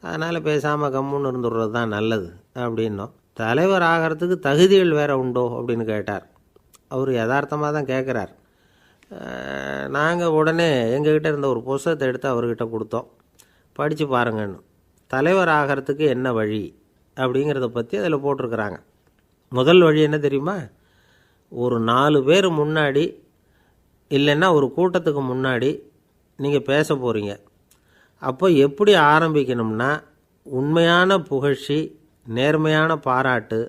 Speaker 1: அதனால் பேசாமல் கம்முன்னு இருந்துடுறது தான் நல்லது அப்படின்னோம். தலைவர் ஆகிறதுக்கு தகுதிகள் வேறு உண்டோ அப்படின்னு கேட்டார். அவர் யதார்த்தமாக தான் கேட்குறார். நாங்கள் உடனே எங்ககிட்ட இருந்த ஒரு புஸ்தகத்தை எடுத்து அவர்கிட்ட கொடுத்தோம். படித்து பாருங்கன்னு. தலைவர் ஆகிறதுக்கு என்ன வழி அப்படிங்கிறத பற்றி அதில் போட்டிருக்கிறாங்க. முதல் வழி என்ன தெரியுமா? ஒரு 4 பேர் முன்னாடி இல்லைன்னா ஒரு கூட்டத்துக்கு முன்னாடி நீங்கள் பேச போகிறீங்க. அப்போ எப்படி ஆரம்பிக்கணும்னா, உண்மையான புகழ்ச்சி, நேர்மையான பாராட்டு,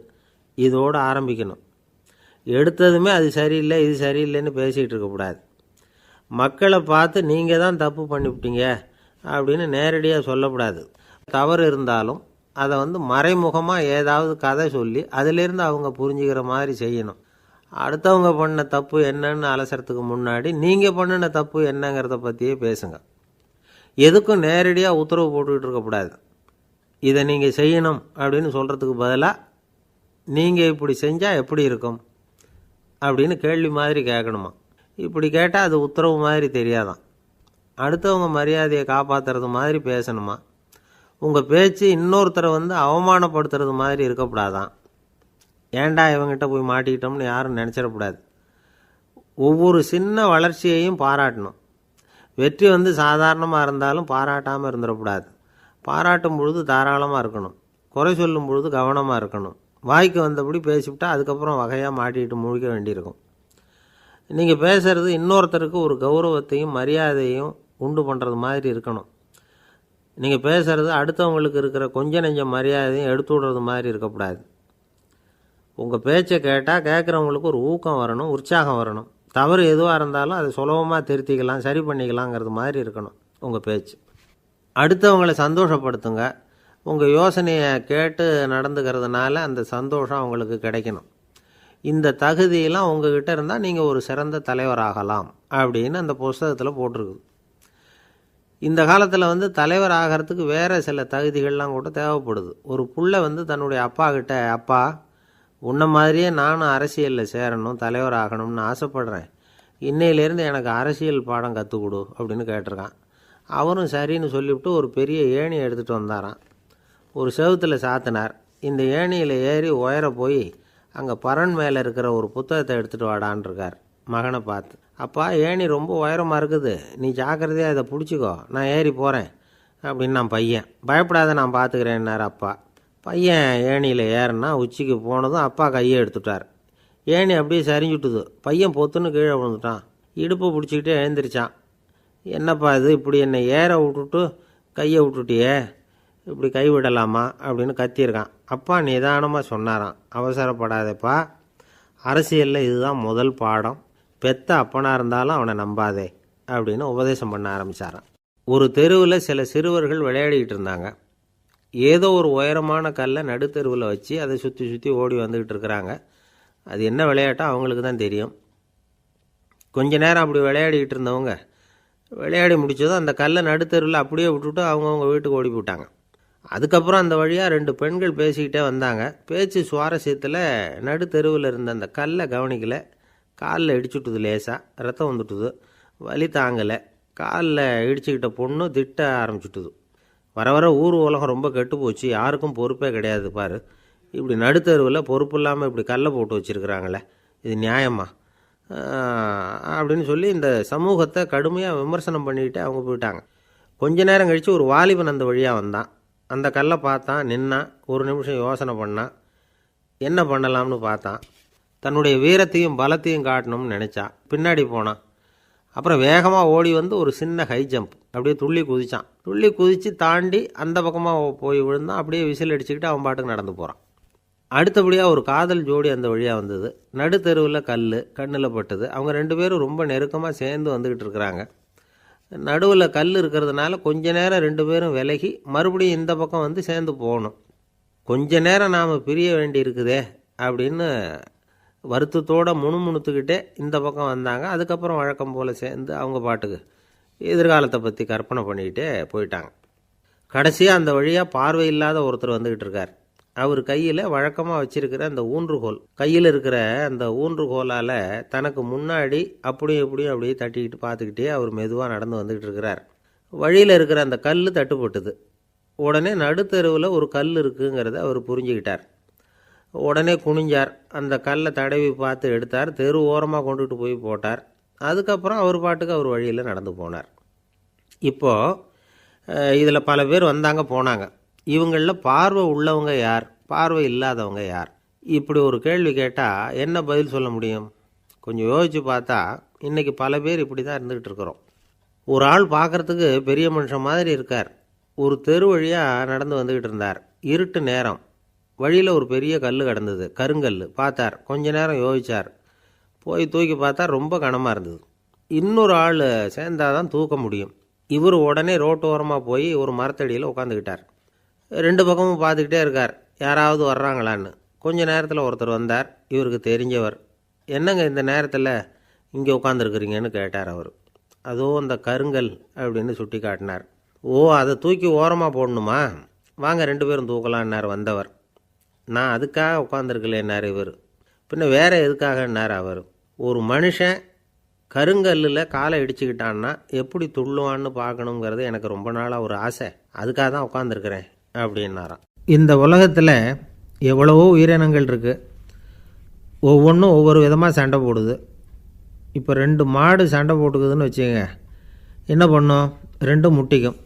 Speaker 1: இதோடு ஆரம்பிக்கணும். எடுத்ததுமே அது சரியில்லை இது சரியில்லைன்னு பேசிகிட்டு இருக்கக்கூடாது. மக்களை பார்த்து நீங்கள் தான் தப்பு பண்ணிவிட்டீங்க அப்படின்னு நேரடியாக சொல்லக்கூடாது. தவறு இருந்தாலும் அதை மறைமுகமாக ஏதாவது கதை சொல்லி அதிலிருந்து அவங்க புரிஞ்சுக்கிற மாதிரி செய்யணும். அடுத்தவங்க பண்ண தப்பு என்னன்னு அலசறதுக்கு முன்னாடி நீங்கள் பண்ணின தப்பு என்னங்கிறத பற்றியே பேசுங்க. எதுக்கும் நேரடியாக உத்தரவு போட்டுக்கிட்டு இருக்கக்கூடாது. இதை நீங்கள் செய்யணும் அப்படின்னு சொல்கிறதுக்கு பதிலாக நீங்கள் இப்படி செஞ்சால் எப்படி இருக்கும் அப்படின்னு கேள்வி மாதிரி கேட்கணுமா. இப்படி கேட்டால் அது உத்தரவு மாதிரி தெரியாதான். அடுத்தவங்க மரியாதையை காப்பாற்றுறது மாதிரி பேசணுமா. உங்கள் பேச்சு இன்னொருத்தரை அவமானப்படுத்துறது மாதிரி இருக்கக்கூடாதான். ஏண்டா இவங்கிட்ட போய் மாட்டிக்கிட்டோம்னு யாரும் நினச்சிடக்கூடாது. ஒவ்வொரு சின்ன வளர்ச்சியையும் பாராட்டணும். வெற்றி சாதாரணமாக இருந்தாலும் பாராட்டாமல் இருந்துடக்கூடாது. பாராட்டும் பொழுது தாராளமாக இருக்கணும். குறை சொல்லும் பொழுது கவனமாக இருக்கணும். வாய்க்கு வந்தபடி பேசிவிட்டா அதுக்கப்புறம் வகையாக மாட்டிக்கிட்டு முழிக்க வேண்டியிருக்கும். நீங்கள் பேசுகிறது இன்னொருத்தருக்கு ஒரு கௌரவத்தையும் மரியாதையும் உண்டு பண்ணுறது மாதிரி இருக்கணும். நீங்கள் பேசுகிறது அடுத்தவங்களுக்கு இருக்கிற கொஞ்ச நெஞ்ச மரியாதையும் எடுத்து விடுறது மாதிரி இருக்கக்கூடாது. உங்கள் பேச்சை கேட்டால் கேட்குறவங்களுக்கு ஒரு ஊக்கம் வரணும், உற்சாகம் வரணும். தவறு எதுவாக இருந்தாலும் அதை சுலபமாக திருத்திக்கலாம், சரி பண்ணிக்கலாங்கிறது மாதிரி இருக்கணும் உங்கள் பேச்சு. அடுத்தவங்களை சந்தோஷப்படுத்துங்க. உங்கள் யோசனையை கேட்டு நடந்துக்கிறதுனால அந்த சந்தோஷம் அவங்களுக்கு கிடைக்கணும். இந்த தகுதியெல்லாம் உங்ககிட்ட இருந்தால் நீங்கள் ஒரு சிறந்த தலைவராகலாம் அப்படின்னு அந்த புஸ்தகத்தில் போட்டிருக்குது. இந்த காலத்தில் தலைவர் ஆகிறதுக்கு வேறு சில தகுதிகள்லாம் கூட தேவைப்படுது. ஒரு புள்ள தன்னுடைய அப்பா கிட்ட, அப்பா உன்ன மாதிரியே நானும் அரசியலில் சேரணும், தலைவர் ஆகணும்னு ஆசைப்படுறேன், இன்னையிலேருந்து எனக்கு அரசியல் பாடம் கற்றுக் கொடு அப்படின்னு கேட்டிருக்கான். அவரும் சரின்னு சொல்லிவிட்டு ஒரு பெரிய ஏணியை எடுத்துகிட்டு வந்தாராம். ஒரு செவுத்தில் சாத்தினார். இந்த ஏணியில் ஏறி உயர போய் அங்கே பரன் மேலே இருக்கிற ஒரு புத்தகத்தை எடுத்துகிட்டு வாடான் இருக்கார் மகனை பார்த்து. அப்பா ஏணி ரொம்ப உயரமாக இருக்குது, நீ ஜாக்கிரதையாக இதை பிடிச்சிக்கோ, நான் ஏறி போகிறேன் அப்படின்னு நான் பையன். பயப்படாத, நான் பார்த்துக்கிறேன்னார் அப்பா. பையன் ஏணியில் ஏறினா உச்சிக்கு போனதும் அப்பா கையை எடுத்துட்டார். ஏணி அப்படியே சரிஞ்சுட்டுது. பையன் பொத்துன்னு கீழே விழுந்துட்டான். இடுப்பை பிடிச்சிக்கிட்டே எழுந்திரிச்சான். என்னப்பா இது, இப்படி என்னை ஏற விட்டுட்டு கையை விட்டுட்டியே, இப்படி கை விடலாமா அப்படின்னு கத்தியிருக்கான். அப்பா நிதானமாக சொன்னாராம், அவசரப்படாதேப்பா, அரசியலில் இதுதான் முதல் பாடம், பெத்த அப்பனாக இருந்தாலும் அவனை நம்பாதே அப்படின்னு உபதேசம் பண்ண ஆரம்பித்தாராம். ஒரு தெருவில் சில சிறுவர்கள் விளையாடிக்கிட்டு இருந்தாங்க. ஏதோ ஒரு உயரமான கல்லை நடுத்தெருவில் வச்சு அதை சுற்றி சுற்றி ஓடி வந்துக்கிட்டு இருக்கிறாங்க. அது என்ன விளையாட்டோ அவங்களுக்கு தான் தெரியும். கொஞ்ச நேரம் அப்படி விளையாடிக்கிட்டு இருந்தவங்க விளையாடி முடித்ததும் அந்த கல்லை நடுத்தெருவில் அப்படியே விட்டுட்டு அவங்கவுங்க வீட்டுக்கு ஓடி போட்டாங்க. அதுக்கப்புறம் அந்த வழியாக 2 பெண்கள் பேசிக்கிட்டே வந்தாங்க. பேச்சு சுவாரஸ்யத்தில் நடுத்தெருவில் இருந்த அந்த கல்லை கவனிக்கலை. காலில் இடிச்சுட்டுது, லேசாக ரத்தம் வந்துட்டுது, வலி தாங்கலை. காலில் இடிச்சுக்கிட்ட பொண்ணு திட்ட ஆரம்பிச்சுட்டுது. வர வர ஊர் உலகம் ரொம்ப கெட்டு போச்சு, யாருக்கும் பொறுப்பே கிடையாது பாரு, இப்படி நடுத்தருவில் பொறுப்பு இல்லாமல் இப்படி கல்லை போட்டு வச்சுருக்குறாங்களே, இது நியாயமா அப்படின்னு சொல்லி இந்த சமூகத்தை கடுமையாக விமர்சனம் பண்ணிக்கிட்டு அவங்க போயிட்டாங்க. கொஞ்ச நேரம் கழித்து ஒரு வாலிபன் அந்த வழியாக வந்தான். அந்த கல்லை பார்த்தான், நின்னான், ஒரு நிமிஷம் யோசனை பண்ணான், என்ன பண்ணலாம்னு பார்த்தான். தன்னுடைய வீரத்தையும் பலத்தையும் காட்டணும்னு நினச்சான். பின்னாடி போனான். அப்புறம் வேகமாக ஓடி ஒரு சின்ன ஹை ஜம்ப், அப்படியே துள்ளி குதித்தான். துள்ளி குதித்து தாண்டி அந்த பக்கமாக போய் விழுந்தான். அப்படியே விசில் அடிச்சுக்கிட்டு அவன் பாட்டுக்கு நடந்து போகிறான். அடுத்தபடியாக ஒரு காதல் ஜோடி அந்த வழியாக வந்தது. நடுத்தெருவில் கல் கண்ணில் பட்டது. அவங்க 2 பேரும் ரொம்ப நெருக்கமாக சேர்ந்து வந்துக்கிட்டு இருக்கிறாங்க. நடுவில் கல் இருக்கிறதுனால கொஞ்ச நேரம் 2 பேரும் விலகி மறுபடியும் இந்த பக்கம் சேர்ந்து போகணும். கொஞ்ச நேரம் நாம் பிரிய வேண்டி இருக்குதே அப்படின்னு வருத்தத்தோடு முணுமுணுத்துக்கிட்டே இந்த பக்கம் வந்தாங்க. அதுக்கப்புறம் வழக்கம் போல் சேர்ந்து அவங்க பாட்டுக்கு எதிர்காலத்தை பற்றி கற்பனை பண்ணிக்கிட்டே போயிட்டாங்க. கடைசியாக அந்த வழியாக பார்வை இல்லாத ஒருத்தர் வந்துக்கிட்டு இருக்கார். அவர் கையில் வழக்கமாக வச்சிருக்கிற அந்த ஊன்றுகோல், கையில் இருக்கிற அந்த ஊன்றுகோலால் தனக்கு முன்னாடி அப்படியும் இப்படியும் அப்படியே தட்டிக்கிட்டு பார்த்துக்கிட்டே அவர் மெதுவாக நடந்து வந்துக்கிட்டு இருக்கிறார். வழியில் இருக்கிற அந்த கல் தட்டுப்பட்டுது. உடனே நடுத்தெருவில் ஒரு கல் இருக்குங்கிறத அவர் புரிஞ்சுக்கிட்டார். உடனே குனிஞ்சார். அந்த கல்லை தடவி பார்த்து எடுத்தார். தெரு ஓரமாக கொண்டுகிட்டு போய் போட்டார். அதுக்கப்புறம் அவர் பாட்டுக்கு அவர் வழியில் நடந்து போனார். இப்போது இதில் பல பேர் வந்தாங்க போனாங்க. இவங்களில் பார்வை உள்ளவங்க யார், பார்வை இல்லாதவங்க யார்? இப்படி ஒரு கேள்வி கேட்டால் என்ன பதில் சொல்ல முடியும்? கொஞ்சம் யோசித்து பார்த்தா இன்றைக்கி பல பேர் இப்படி தான் இருந்துக்கிட்டு இருக்கிறோம். ஒரு ஆள் பார்க்குறதுக்கு பெரிய மனுஷன் மாதிரி இருக்கார். ஒரு தெரு வழியாக நடந்து வந்துக்கிட்டு இருந்தார். இருட்டு நேரம். வழியில் ஒரு பெரிய கல் கிடந்தது, கருங்கல். பார்த்தார். கொஞ்ச நேரம் யோசித்தார். போய் தூக்கி பார்த்தா ரொம்ப கனமாக இருந்தது. இன்னொரு ஆள் சேர்ந்தாதான் தூக்க முடியும். இவர் உடனே ரோட்டோரமாக போய் ஒரு மரத்தடியில் உட்காந்துக்கிட்டார். 2 பக்கமும் பார்த்துக்கிட்டே இருக்கார், யாராவது வர்றாங்களான்னு. கொஞ்ச நேரத்தில் ஒருத்தர் வந்தார். இவருக்கு தெரிஞ்சவர். என்னங்க இந்த நேரத்தில் இங்கே உட்காந்துருக்குறீங்கன்னு கேட்டார் அவர். அதோ அந்த கருங்கல் அப்படின்னு சுட்டி காட்டினார். ஓ, அதை தூக்கி ஓரமாக போடணுமா? வாங்க 2 பேரும் தூக்கலான்னார் வந்தவர். நான் அதுக்காக உட்காந்துருக்கலேன்னார் இவர். பின்ன வேற எதுக்காகன்னார் அவர். ஒரு மனுஷன் கருங்கல்லில் காலை இடிச்சுக்கிட்டான்னா எப்படி துள்ளுவான்னு பார்க்கணுங்கிறது எனக்கு ரொம்ப நாளாக ஒரு ஆசை. அதுக்காக தான் உட்காந்துருக்கிறேன் அப்படின்னாராம். இந்த உலகத்தில் எவ்வளவோ உயிரினங்கள் இருக்குது. ஒவ்வொன்றும் ஒவ்வொரு விதமாக சண்டை போடுது. இப்போ 2 மாடு சண்டை போட்டுக்குதுன்னு வச்சுங்க, என்ன பண்ணும்? 2 முட்டிக்கும்.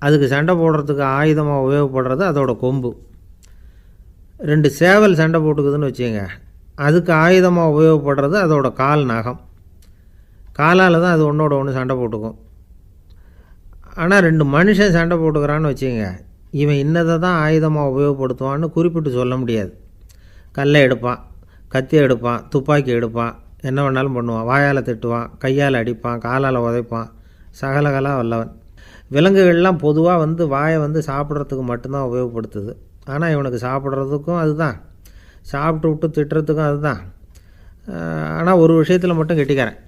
Speaker 1: அதுக்கு சண்டை போடுறதுக்கு ஆயுதமாக உபயோகப்படுறது அதோட கொம்பு. 2 சேவல் சண்டை போட்டுக்குதுன்னு வச்சுங்க, அதுக்கு ஆயுதமாக உபயோகப்படுறது அதோட கால் நகம். காலால் தான் அது ஒன்றோட ஒன்று சண்டை போட்டுக்கும். ஆனால் 2 மனுஷன் சண்டை போட்டுக்கிறான்னு வச்சுங்க, இவன் இன்னதை தான் ஆயுதமாக உபயோகப்படுத்துவான்னு குறிப்பிட்டு சொல்ல முடியாது. கல்லை எடுப்பான், கத்தி எடுப்பான், துப்பாக்கி எடுப்பான், என்ன வேணாலும் பண்ணுவான். வாயால் திட்டுவான், கையால் அடிப்பான், காலால் உதைப்பான், சகலகலாக வல்லவன். விலங்குகள்லாம் பொதுவாக வாயை சாப்பிட்றதுக்கு மட்டும்தான் உபயோகப்படுத்துது. ஆனால் இவனுக்கு சாப்பிட்றதுக்கும் அதுதான், சாப்பிட்டு விட்டு திட்டுறதுக்கும் அதுதான். ஆனால் ஒரு விஷயத்தில் மட்டும் கெட்டிக்கிறேன்.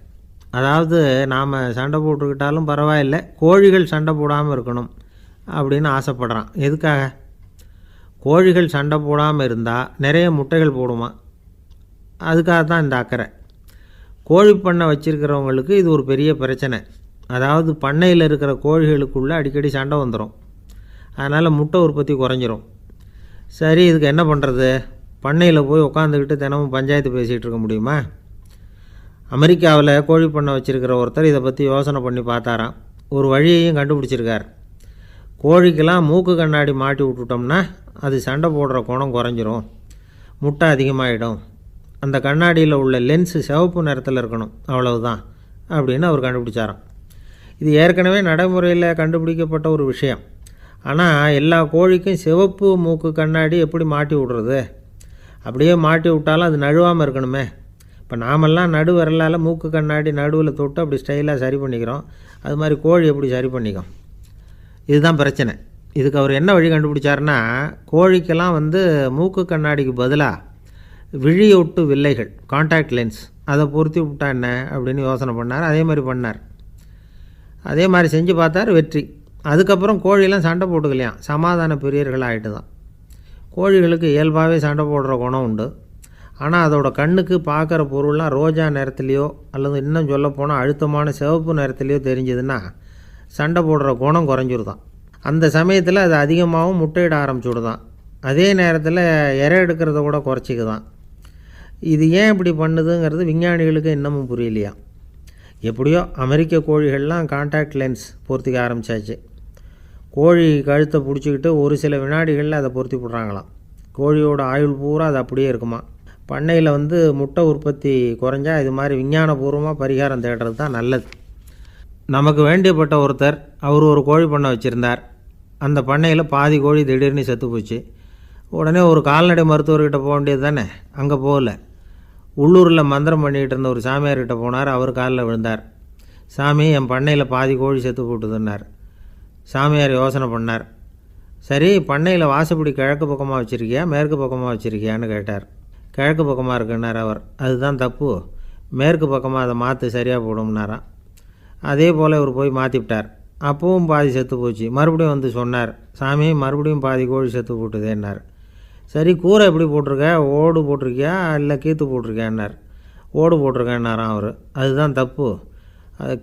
Speaker 1: அதாவது நாம் சண்டை போட்டுக்கிட்டாலும் பரவாயில்லை, கோழிகள் சண்டை போடாமல் இருக்கணும் அப்படின்னு ஆசைப்படுறான். எதுக்காக? கோழிகள் சண்டை போடாமல் இருந்தால் நிறைய முட்டைகள் போடுமா, அதுக்காக தான் இந்த அக்கறை. கோழி பண்ணை வச்சுருக்கிறவங்களுக்கு இது ஒரு பெரிய பிரச்சனை. அதாவது பண்ணையில் இருக்கிற கோழிகளுக்குள்ளே அடிக்கடி சண்டை வந்துடும். அதனால் முட்டை உற்பத்தி குறைஞ்சிரும். சரி, இதுக்கு என்ன பண்ணுறது? பண்ணையில் போய் உட்காந்துக்கிட்டு தினமும் பஞ்சாயத்து பேசிகிட்டு இருக்க முடியுமா? அமெரிக்காவில் கோழி பண்ணை வச்சுருக்கிற ஒருத்தர் இதை பற்றி யோசனை பண்ணி பார்த்தாராம். ஒரு வழியையும் கண்டுபிடிச்சிருக்கார். கோழிக்கெல்லாம் மூக்கு கண்ணாடி மாட்டி விட்டுட்டோம்னா அது சண்டை போடுற குணம் குறைஞ்சிரும், முட்டை அதிகமாகிடும். அந்த கண்ணாடியில் உள்ள லென்ஸு சிவப்பு நிறத்தில் இருக்கணும், அவ்வளவுதான் அப்படின்னு அவர் கண்டுபிடிச்சாராம். இது ஏற்கனவே நடைமுறையில் கண்டுபிடிக்கப்பட்ட ஒரு விஷயம். ஆனால் எல்லா கோழிக்கும் சிவப்பு மூக்கு கண்ணாடி எப்படி மாட்டி விடுறது? அப்படியே மாட்டி விட்டாலும் அது நழுவாமல் இருக்கணுமே. இப்போ நாமெல்லாம் நடு விரலால் மூக்கு கண்ணாடி நடுவில் தொட்டு அப்படி ஸ்டைலாக சரி பண்ணிக்கிறோம். அது மாதிரி கோழி எப்படி சரி பண்ணிக்கும்? இதுதான் பிரச்சனை. இதுக்கு அவர் என்ன வழி கண்டுபிடிச்சாருன்னா, கோழிக்கெல்லாம் மூக்கு கண்ணாடிக்கு பதிலாக விழியொட்டு வில்லைகள், காண்டாக்ட் லென்ஸ், அதை பொருத்தி விட்டா என்ன அப்படின்னு யோசனை பண்ணார். அதே மாதிரி பண்ணார். அதே மாதிரி செஞ்சு பார்த்தார், வெற்றி. அதுக்கப்புறம் கோழியெல்லாம் சண்டை போட்டுக்கலையாம், சமாதான பிரியர்கள் ஆகிட்டு தான். கோழிகளுக்கு இயல்பாகவே சண்டை போடுற குணம் உண்டு. ஆனால் அதோட கண்ணுக்கு பார்க்குற பொருள்லாம் ரோஜா நிறத்துலையோ அல்லது இன்னும் சொல்லப்போனால் அழுத்தமான சிவப்பு நிறத்துலையோ தெரிஞ்சதுன்னா சண்டை போடுற குணம் குறைஞ்சிருதான். அந்த சமயத்தில் அது அதிகமாகவும் முட்டையிட ஆரம்பிச்சுடுதான். அதே நேரத்தில் இறை எடுக்கிறத கூட குறைச்சிக்குதான். இது ஏன் இப்படி பண்ணுதுங்கிறது விஞ்ஞானிகளுக்கு இன்னமும் புரியலையா. எப்படியோ அமெரிக்க கோழிகள்லாம் காண்டாக்ட் லென்ஸ் பொருத்திக்க ஆரம்பித்தாச்சு. கோழி கழுத்தை பிடிச்சிக்கிட்டு ஒரு சில வினாடிகளில் அதை பொருத்தி விட்றாங்களாம். கோழியோட ஆயுள் பூரா அது அப்படியே இருக்குமா. பண்ணையில் முட்டை உற்பத்தி குறைஞ்சா இது மாதிரி விஞ்ஞானபூர்வமாக பரிகாரம் தேடுறது தான் நல்லது. நமக்கு வேண்டியப்பட்ட ஒருத்தர், அவர் ஒரு கோழி பண்ணை வச்சுருந்தார். அந்த பண்ணையில் பாதி கோழி திடீர்னு செத்து போச்சு. உடனே ஒரு கால்நடை மருத்துவர்கிட்ட போக வேண்டியது தானே. அங்கே போகல. உள்ளூரில் மந்திரம் பண்ணிகிட்டு இருந்த ஒரு சாமியார்கிட்ட போனார். அவர் காலில் விழுந்தார். சாமி, என் பண்ணையில் பாதி கோழி செத்து போட்டுதுன்னார். சாமியார் யோசனை பண்ணார். சரி, பண்ணையில் வாசப்படி கிழக்கு பக்கமாக வச்சுருக்கியா மேற்கு பக்கமாக வச்சுருக்கியான்னு கேட்டார். கிழக்கு பக்கமாக இருக்குன்னார் அவர். அதுதான் தப்பு, மேற்கு பக்கமாக அதை மாற்று, சரியாக போடும்னாராம். அதே போல் இவர் போய் மாற்றிவிட்டார். அப்பவும் பாதி செத்து போச்சு. மறுபடியும் சொன்னார், சாமி மறுபடியும் பாதி கோழி செத்து போட்டுதேன்னார். சரி, கூரை எப்படி போட்டிருக்க? ஓடு போட்டிருக்கியா இல்லை கீத்து போட்டிருக்கியான்னார். ஓடு போட்டிருக்கேன்னாராம் அவர். அதுதான் தப்பு,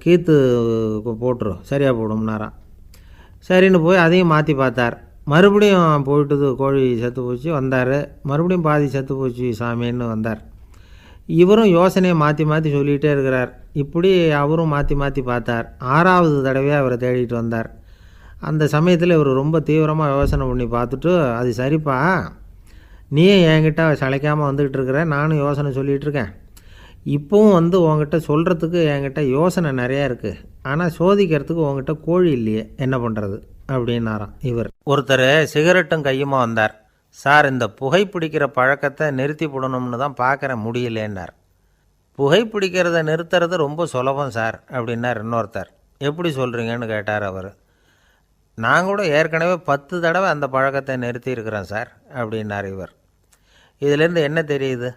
Speaker 1: கீத்து போட்டுரு, சரியாக போடும்னாராம். சரின்னு போய் அதையும் மாற்றி பார்த்தார். மறுபடியும் போயிட்டுது, கோழி செத்து போச்சு. வந்தார். மறுபடியும் பாதி செத்து போச்சு சாமின்னு வந்தார். இவரும் யோசனையை மாற்றி மாற்றி சொல்லிகிட்டே இருக்கிறார். இப்படி அவரும் மாற்றி மாற்றி பார்த்தார். 6வது தடவையாக அவரை தேடிட்டு வந்தார். அந்த சமயத்தில் இவர் ரொம்ப தீவிரமாக யோசனை பண்ணி பார்த்துட்டு, அது சரிப்பா, நீயும் என்கிட்ட சளைக்காமல் வந்துக்கிட்டு இருக்கிற, நானும் யோசனை சொல்லிகிட்ருக்கேன். இப்போவும் உங்ககிட்ட சொல்கிறதுக்கு என்கிட்ட யோசனை நிறையா இருக்குது. ஆனால் சோதிக்கிறதுக்கு உங்ககிட்ட கோழி இல்லையே, என்ன பண்ணுறது அப்படின்னாராம் இவர். ஒருத்தர் சிகரெட்டும் கையுமா வந்தார். சார், இந்த புகைப்பிடிக்கிற பழக்கத்தை நிறுத்தி போடணும்னு தான் பார்க்குறேன், முடியலேன்னார். புகைப்பிடிக்கிறத நிறுத்துறது ரொம்ப சுலபம் சார் அப்படின்னார் இன்னொருத்தர். எப்படி சொல்கிறீங்கன்னு கேட்டார் அவர். நான் கூட ஏற்கனவே 10 தடவை அந்த பழக்கத்தை நிறுத்தி இருக்கிறேன் சார் அப்படின்னார் இவர். இதிலேருந்து என்ன தெரியுது?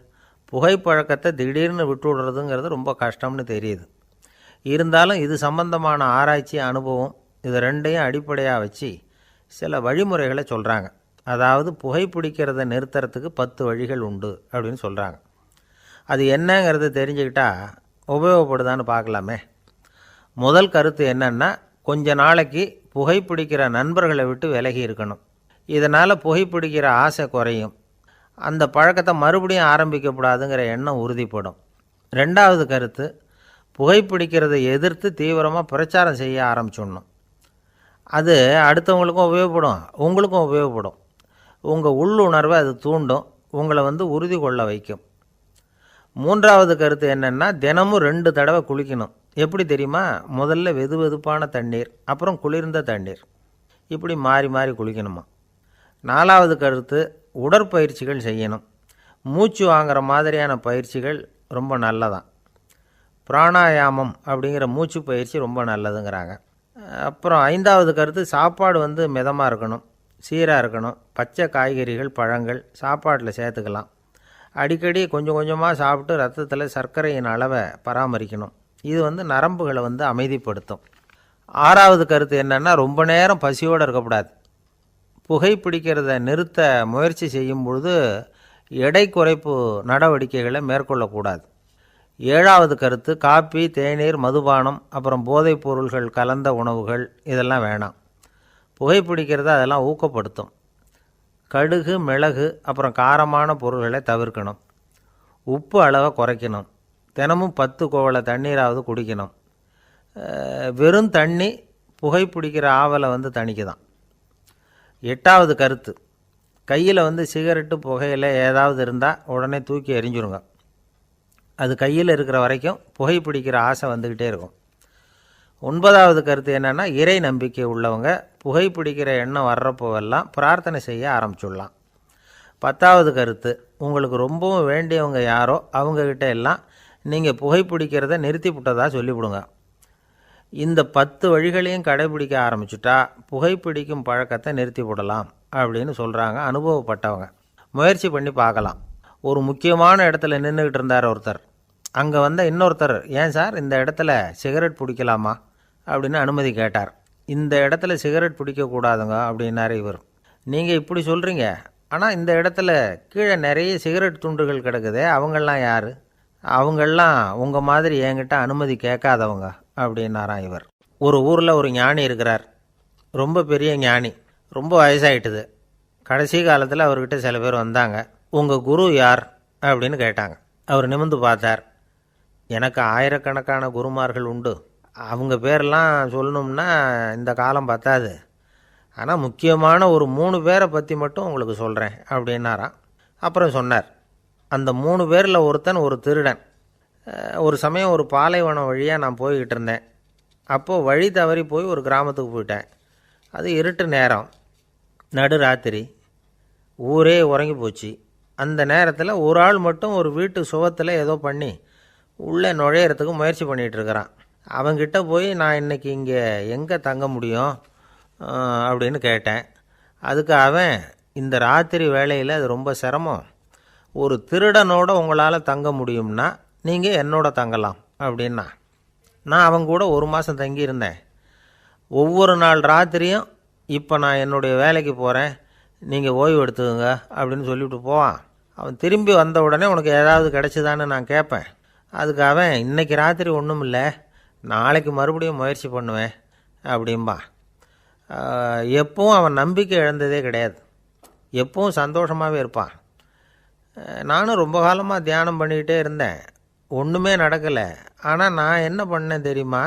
Speaker 1: புகைப்பழக்கத்தை திடீர்னு விட்டு விடுறதுங்கிறது ரொம்ப கஷ்டம்னு தெரியுது. இருந்தாலும் இது சம்பந்தமான ஆராய்ச்சி, அனுபவம் இது ரெண்டையும் அடிப்படையாக வச்சு சில வழிமுறைகளை சொல்கிறாங்க. அதாவது புகைப்பிடிக்கிறத நிறுத்துறதுக்கு 10 வழிகள் உண்டு அப்படின்னு சொல்கிறாங்க. அது என்னங்கிறது தெரிஞ்சுக்கிட்டால் உபயோகப்படுதான்னு பார்க்கலாமே. முதல் கருத்து என்னன்னா, கொஞ்ச நாளைக்கு புகைப்பிடிக்கிற நண்பர்களை விட்டு விலகி இருக்கணும். இதனால் புகைப்பிடிக்கிற ஆசை குறையும். அந்த பழக்கத்தை மறுபடியும் ஆரம்பிக்கப்படாதுங்கிற எண்ணம் உறுதிப்படும். ரெண்டாவது கருத்து, புகைப்பிடிக்கிறதை எதிர்த்து தீவிரமாக பிரச்சாரம் செய்ய ஆரம்பிச்சிடணும். அது அடுத்தவங்களுக்கும் உபயோகப்படும், உங்களுக்கும் உபயோகப்படும். உங்கள் உள்ளுணர்வை அது தூண்டும், உங்களை உறுதி கொள்ள வைக்கும். மூன்றாவது கருத்து என்னென்னா, தினமும் 2 தடவை குளிக்கணும். எப்படி தெரியுமா? முதல்ல வெது வெதுப்பான தண்ணீர், அப்புறம் குளிர்ந்த தண்ணீர், இப்படி மாறி மாறி குளிக்கணுமா. நாலாவது கருத்து, உடற்பயிற்சிகள் செய்யணும். மூச்சு வாங்குற மாதிரியான பயிற்சிகள் ரொம்ப நல்லதான். பிராணாயாமம் அப்படிங்கிற மூச்சு பயிற்சி ரொம்ப நல்லதுங்கிறாங்க. அப்புறம் ஐந்தாவது கருத்து, சாப்பாடு மிதமாக இருக்கணும், சீராக இருக்கணும். பச்சை காய்கறிகள், பழங்கள் சாப்பாட்டில் சேர்த்துக்கலாம். அடிக்கடி கொஞ்சம் கொஞ்சமாக சாப்பிட்டு ரத்தத்தில் சர்க்கரையின் அளவை பராமரிக்கணும். இது நரம்புகளை அமைதிப்படுத்தும். ஆறாவது கருத்து என்னென்னா, ரொம்ப நேரம் பசியோடு இருக்கக்கூடாது. புகைப்பிடிக்கிறத நிறுத்த முயற்சி செய்யும் பொழுது எடை குறைப்பு நடவடிக்கைகளை மேற்கொள்ளக்கூடாது. ஏழாவது கருத்து, காப்பி, தேநீர், மதுபானம், அப்புறம் போதைப் பொருள்கள் கலந்த உணவுகள் இதெல்லாம் வேணாம். புகைப்பிடிக்கிறத அதெல்லாம் ஊக்கப்படுத்தும். கடுகு, மிளகு, அப்புறம் காரமான பொருள்களை தவிர்க்கணும். உப்பு அளவை குறைக்கணும். தினமும் 10 குவளை தண்ணீராவது குடிக்கணும். வெறும் தண்ணி புகைப்பிடிக்கிற ஆவலை தணிக்குதான். எட்டாவது கருத்து, கையில் சிகரெட்டு, புகையில ஏதாவது இருந்தால் உடனே தூக்கி எறிஞ்சிருங்க. அது கையில் இருக்கிற வரைக்கும் புகைப்பிடிக்கிற ஆசை வந்துக்கிட்டே இருக்கும். ஒன்பதாவது கருத்து என்னென்னா, இறை நம்பிக்கை உள்ளவங்க புகைப்பிடிக்கிற எண்ணம் வர்றப்போவெல்லாம் பிரார்த்தனை செய்ய ஆரம்பிச்சுடலாம். 10வது கருத்து, உங்களுக்கு ரொம்பவும் வேண்டியவங்க யாரோ அவங்கக்கிட்ட எல்லாம் நீங்கள் புகைப்பிடிக்கிறத நிறுத்தி விட்டதாக சொல்லிவிடுங்க. இந்த 10 வழிகளையும் கடைபிடிக்க ஆரம்பிச்சுட்டா புகைப்பிடிக்கும் பழக்கத்தை நிறுத்தி விடலாம் அப்படின்னு சொல்கிறாங்க அனுபவப்பட்டவங்க. முயற்சி பண்ணி பார்க்கலாம். ஒரு முக்கியமான இடத்துல நின்றுக்கிட்டு இருந்தார் ஒருத்தர். அங்கே இன்னொருத்தர், ஏன் சார் இந்த இடத்துல சிகரெட் பிடிக்கலாமா அப்படின்னு அனுமதி கேட்டார். இந்த இடத்துல சிகரெட் பிடிக்கக்கூடாதுங்க அப்படின்னாரு இவர். நீங்கள் இப்படி சொல்கிறீங்க, ஆனால் இந்த இடத்துல கீழே நிறைய சிகரெட் துண்டுகள் கிடக்குதே, அவங்கெல்லாம் யார்? அவங்கெல்லாம் உங்கள் மாதிரி என்கிட்ட அனுமதி கேட்காதவங்க அப்படின்னாராம் இவர். ஒரு ஊரில் ஒரு ஞானி இருக்கிறார். ரொம்ப பெரிய ஞானி, ரொம்ப வயசாகிட்டுது. கடைசி காலத்தில் அவர்கிட்ட சில பேர் வந்தாங்க. உங்கள் குரு யார் அப்படின்னு கேட்டாங்க. அவர் நிமிர்ந்து பார்த்தார். எனக்கு ஆயிரக்கணக்கான குருமார்கள் உண்டு, அவங்க பேரெல்லாம் சொல்லணும்னா இந்த காலம் பத்தாது. ஆனால் முக்கியமான ஒரு 3 பேரை பற்றி மட்டும் உங்களுக்கு சொல்கிறேன் அப்படின்னாராம். அப்புறம் சொன்னார், அந்த 3 பேரில் ஒருத்தன் ஒரு திருடன். ஒரு சமயம் ஒரு பாலைவனம் வழியாக நான் போய்கிட்டு இருந்தேன். அப்போது வழி தவறி போய் ஒரு கிராமத்துக்கு போயிட்டேன். அது இருட்டு நேரம், நடு ராத்திரி, ஊரே உறங்கி போச்சு. அந்த நேரத்தில் ஒரு ஆள் மட்டும் ஒரு வீட்டு சுவத்தில் ஏதோ பண்ணி உள்ளே நுழையிறதுக்கு முயற்சி பண்ணிகிட்ருக்கிறான். அவங்கிட்ட போய் நான் இன்றைக்கி இங்கே எங்கே தங்க முடியும் அப்படின்னு கேட்டேன். அதுக்கு அவன், இந்த ராத்திரி வேளையில் அது ரொம்ப சிரமம், ஒரு திருடனோட உங்களால் தங்க முடியும்னா நீங்கள் என்னோட தங்கலாம் அப்படின்னா. நான் அவங்க கூட 1 மாதம் தங்கியிருந்தேன். ஒவ்வொரு நாள் ராத்திரியும் இப்போ நான் என்னுடைய வேலைக்கு போகிறேன், நீங்கள் ஓய்வு எடுத்துக்கோங்க அப்படின்னு சொல்லிவிட்டு போவான். அவன் திரும்பி வந்த உடனே உனக்கு ஏதாவது கிடச்சிதான்னு நான் கேட்பேன். அதுக்கு அவன், இன்றைக்கி ராத்திரி ஒன்றும் இல்லை, நாளைக்கு மறுபடியும் முயற்சி பண்ணுவேன் அப்படின்பா. எப்பவும் அவன் நம்பிக்கை இழந்ததே கிடையாது, எப்பவும் சந்தோஷமாகவே இருப்பான். நானும் ரொம்ப காலமாக தியானம் பண்ணிக்கிட்டே இருந்தேன், ஒன்றுமே நடக்கலை. ஆனால் நான் என்ன பண்ணேன் தெரியுமா?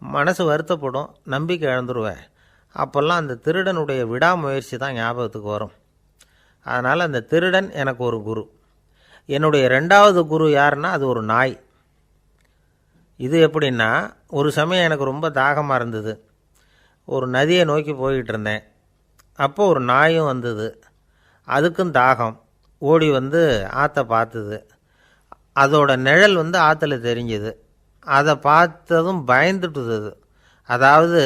Speaker 1: மனசு வருத்தப்படும், நம்பிக்கை இழந்துருவேன். அப்போல்லாம் அந்த திருடனுடைய விடாமுயற்சி தான் ஞாபகத்துக்கு வரும். அதனால் அந்த திருடன் எனக்கு ஒரு குரு. என்னுடைய 2வது குரு யாருன்னா, அது ஒரு நாய். இது எப்படின்னா, ஒரு சமயம் எனக்கு ரொம்ப தாகமாக இருந்தது. ஒரு நதியை நோக்கி போய்கிட்டு இருந்தேன். அப்போது ஒரு நாயும் வந்தது. அதுக்கும் தாகம். ஓடி ஆற்றை பார்த்தது. அதோட நிழல் ஆற்றுல தெரிஞ்சுது. அதை பார்த்ததும் பயந்துட்டுது. அதாவது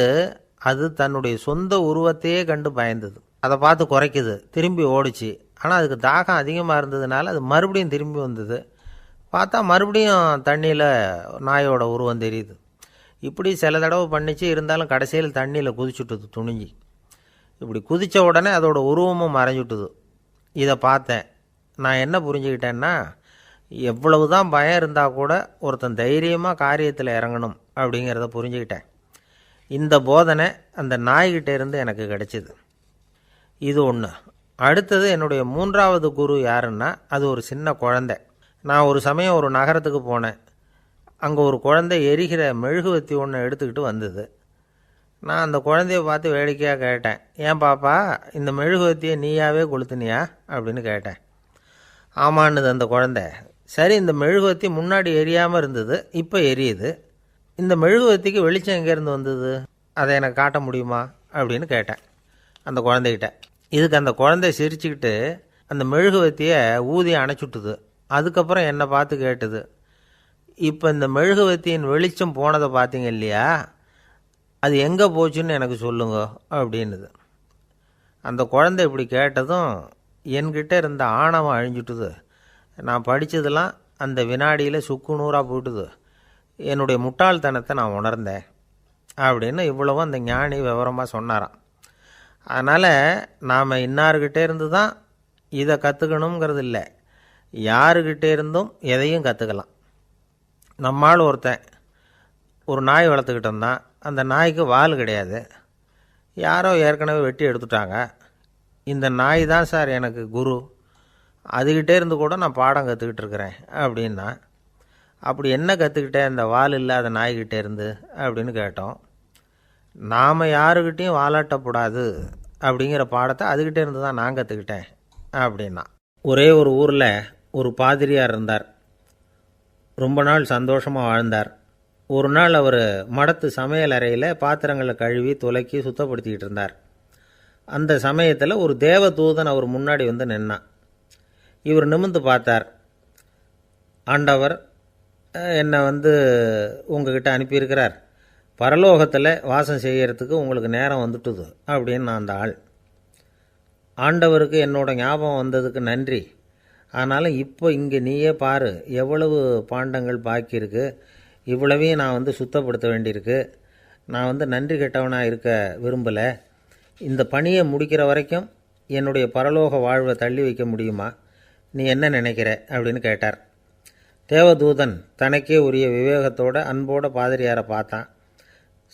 Speaker 1: அது தன்னுடைய சொந்த உருவத்தையே கண்டு பயந்தது. அதை பார்த்து குறைக்குது, திரும்பி ஓடிச்சு. ஆனால் அதுக்கு தாகம் அதிகமாக இருந்ததுனால அது மறுபடியும் திரும்பி வந்தது. பார்த்தா மறுபடியும் தண்ணியில் நாயோட உருவம் தெரியுது. இப்படி சில தடவை பண்ணிச்சு, இருந்தாலும் கடைசியில் தண்ணியில் குதிச்சுட்டுது துணிஞ்சி. இப்படி குதித்த உடனே அதோட உருவமும் மறைஞ்சுட்டுது. இதை பார்த்தேன். நான் என்ன புரிஞ்சுக்கிட்டேன்னா, எவ்வளவு தான் பயம் இருந்தால் கூட ஒருத்தன் தைரியமாக காரியத்தில் இறங்கணும் அப்படிங்கிறத புரிஞ்சுக்கிட்டேன். இந்த போதனை அந்த நாய்கிட்ட இருந்து எனக்கு கிடைச்சிது. இது ஒன்று. அடுத்தது என்னுடைய 3வது குரு யாருன்னா, அது ஒரு சின்ன குழந்தை. நான் ஒரு சமயம் ஒரு நகரத்துக்கு போனேன். அங்கே ஒரு குழந்தை எரிகிற மெழுகுவத்தி ஒன்று எடுத்துக்கிட்டு வந்தது. நான் அந்த குழந்தைய பார்த்து வேடிக்கையாக கேட்டேன், ஏன் பாப்பா, இந்த மெழுகுவத்தியை நீயாவே கொளுத்துனியா அப்படின்னு கேட்டேன். ஆமான்னுது அந்த குழந்தை. சரி, இந்த மெழுகுவத்தி முன்னாடி எரியாமல் இருந்தது, இப்போ எரியுது. இந்த மெழுகுவத்திக்கு வெளிச்சம் எங்கேருந்து வந்தது, அதை எனக்கு காட்ட முடியுமா அப்படின்னு கேட்டேன் அந்த குழந்தைகிட்ட. இதுக்கு அந்த குழந்தை சிரிச்சுக்கிட்டு அந்த மெழுகுவத்தியை ஊதி அணைச்சுட்டுது. அதுக்கப்புறம் என்னை பார்த்து கேட்டுது, இப்போ இந்த மெழுகுவத்தியின் வெளிச்சம் போனதை பார்த்தீங்க இல்லையா, அது எங்கே போச்சுன்னு எனக்கு சொல்லுங்க அப்படின்னுது. அந்த குழந்தை இப்படி கேட்டதும் என்கிட்ட இருந்த ஆணவம் அழிஞ்சுட்டுது. நான் படித்ததெல்லாம் அந்த வினாடியில் சுக்கு நூறாக போட்டுது. என்னுடைய முட்டாள்தனத்தை நான் உணர்ந்தேன் அப்படின்னு இவ்வளவும் அந்த ஞானி விவரமாக சொன்னாராம். அதனால் நாம் இன்னார்கிட்டே இருந்து தான் இதை கற்றுக்கணுங்கிறது இல்லை, யாருக்கிட்டே இருந்தும் எதையும் கற்றுக்கலாம். நம்மால் ஒருத்தன் ஒரு நாய் வளர்த்துக்கிட்டு இருந்தான். அந்த நாய்க்கு வால் கிடையாது. யாரோ ஏற்கனவே வெட்டி எடுத்துட்டாங்க. இந்த நாய் தான் சார் எனக்கு குரு, அதுக்கிட்டே இருந்து கூட நான் பாடம் கற்றுக்கிட்டு இருக்கிறேன் அப்படின்னா. அப்படி என்ன கற்றுக்கிட்டேன் அந்த வால் இல்லாத நாய்கிட்டே இருந்து அப்படின்னு கேட்டோம். நாம் யாருக்கிட்டேயும் வாலாட்டக்கூடாது அப்படிங்கிற பாடத்தை அதுக்கிட்டே இருந்து தான் நான் கற்றுக்கிட்டேன் அப்படின்னா. ஒரே ஒரு ஊரில் ஒரு பாதிரியார் இருந்தார். ரொம்ப நாள் சந்தோஷமாக வாழ்ந்தார். ஒரு நாள் அவர் மடத்து சமையல் அறையில் பாத்திரங்களை கழுவி துலக்கி சுத்தப்படுத்திக்கிட்டு இருந்தார். அந்த சமயத்தில் ஒரு தேவதூதன் அவர் முன்னாடி வந்து நின்னான். இவர் நிமிர்ந்து பார்த்தார். ஆண்டவர் என்னை உங்ககிட்ட அனுப்பியிருக்கிறார், பரலோகத்தில் வாசம் செய்யறதுக்கு உங்களுக்கு நேரம் வந்துட்டுது அப்படின்னு நான் அந்த ஆள். ஆண்டவருக்கு என்னோட ஞாபகம் வந்ததுக்கு நன்றி. ஆனாலும் இப்போ இங்கே நீயே பாரு, எவ்வளவு பாண்டங்கள் பாக்கி இருக்குது, இவ்வளவையும் நான் சுத்தப்படுத்த வேண்டியிருக்கு. நான் நன்றி கெட்டவனாக இருக்க விரும்பலை. இந்த பணியை முடிக்கிற வரைக்கும் என்னுடைய பரலோக வாழ்வை தள்ளி வைக்க முடியுமா, நீ என்ன நினைக்கிற அப்படின்னு கேட்டார். தேவதூதன் தனக்கே உரிய விவேகத்தோட அன்போட பாதிரியாரை பார்த்தான்.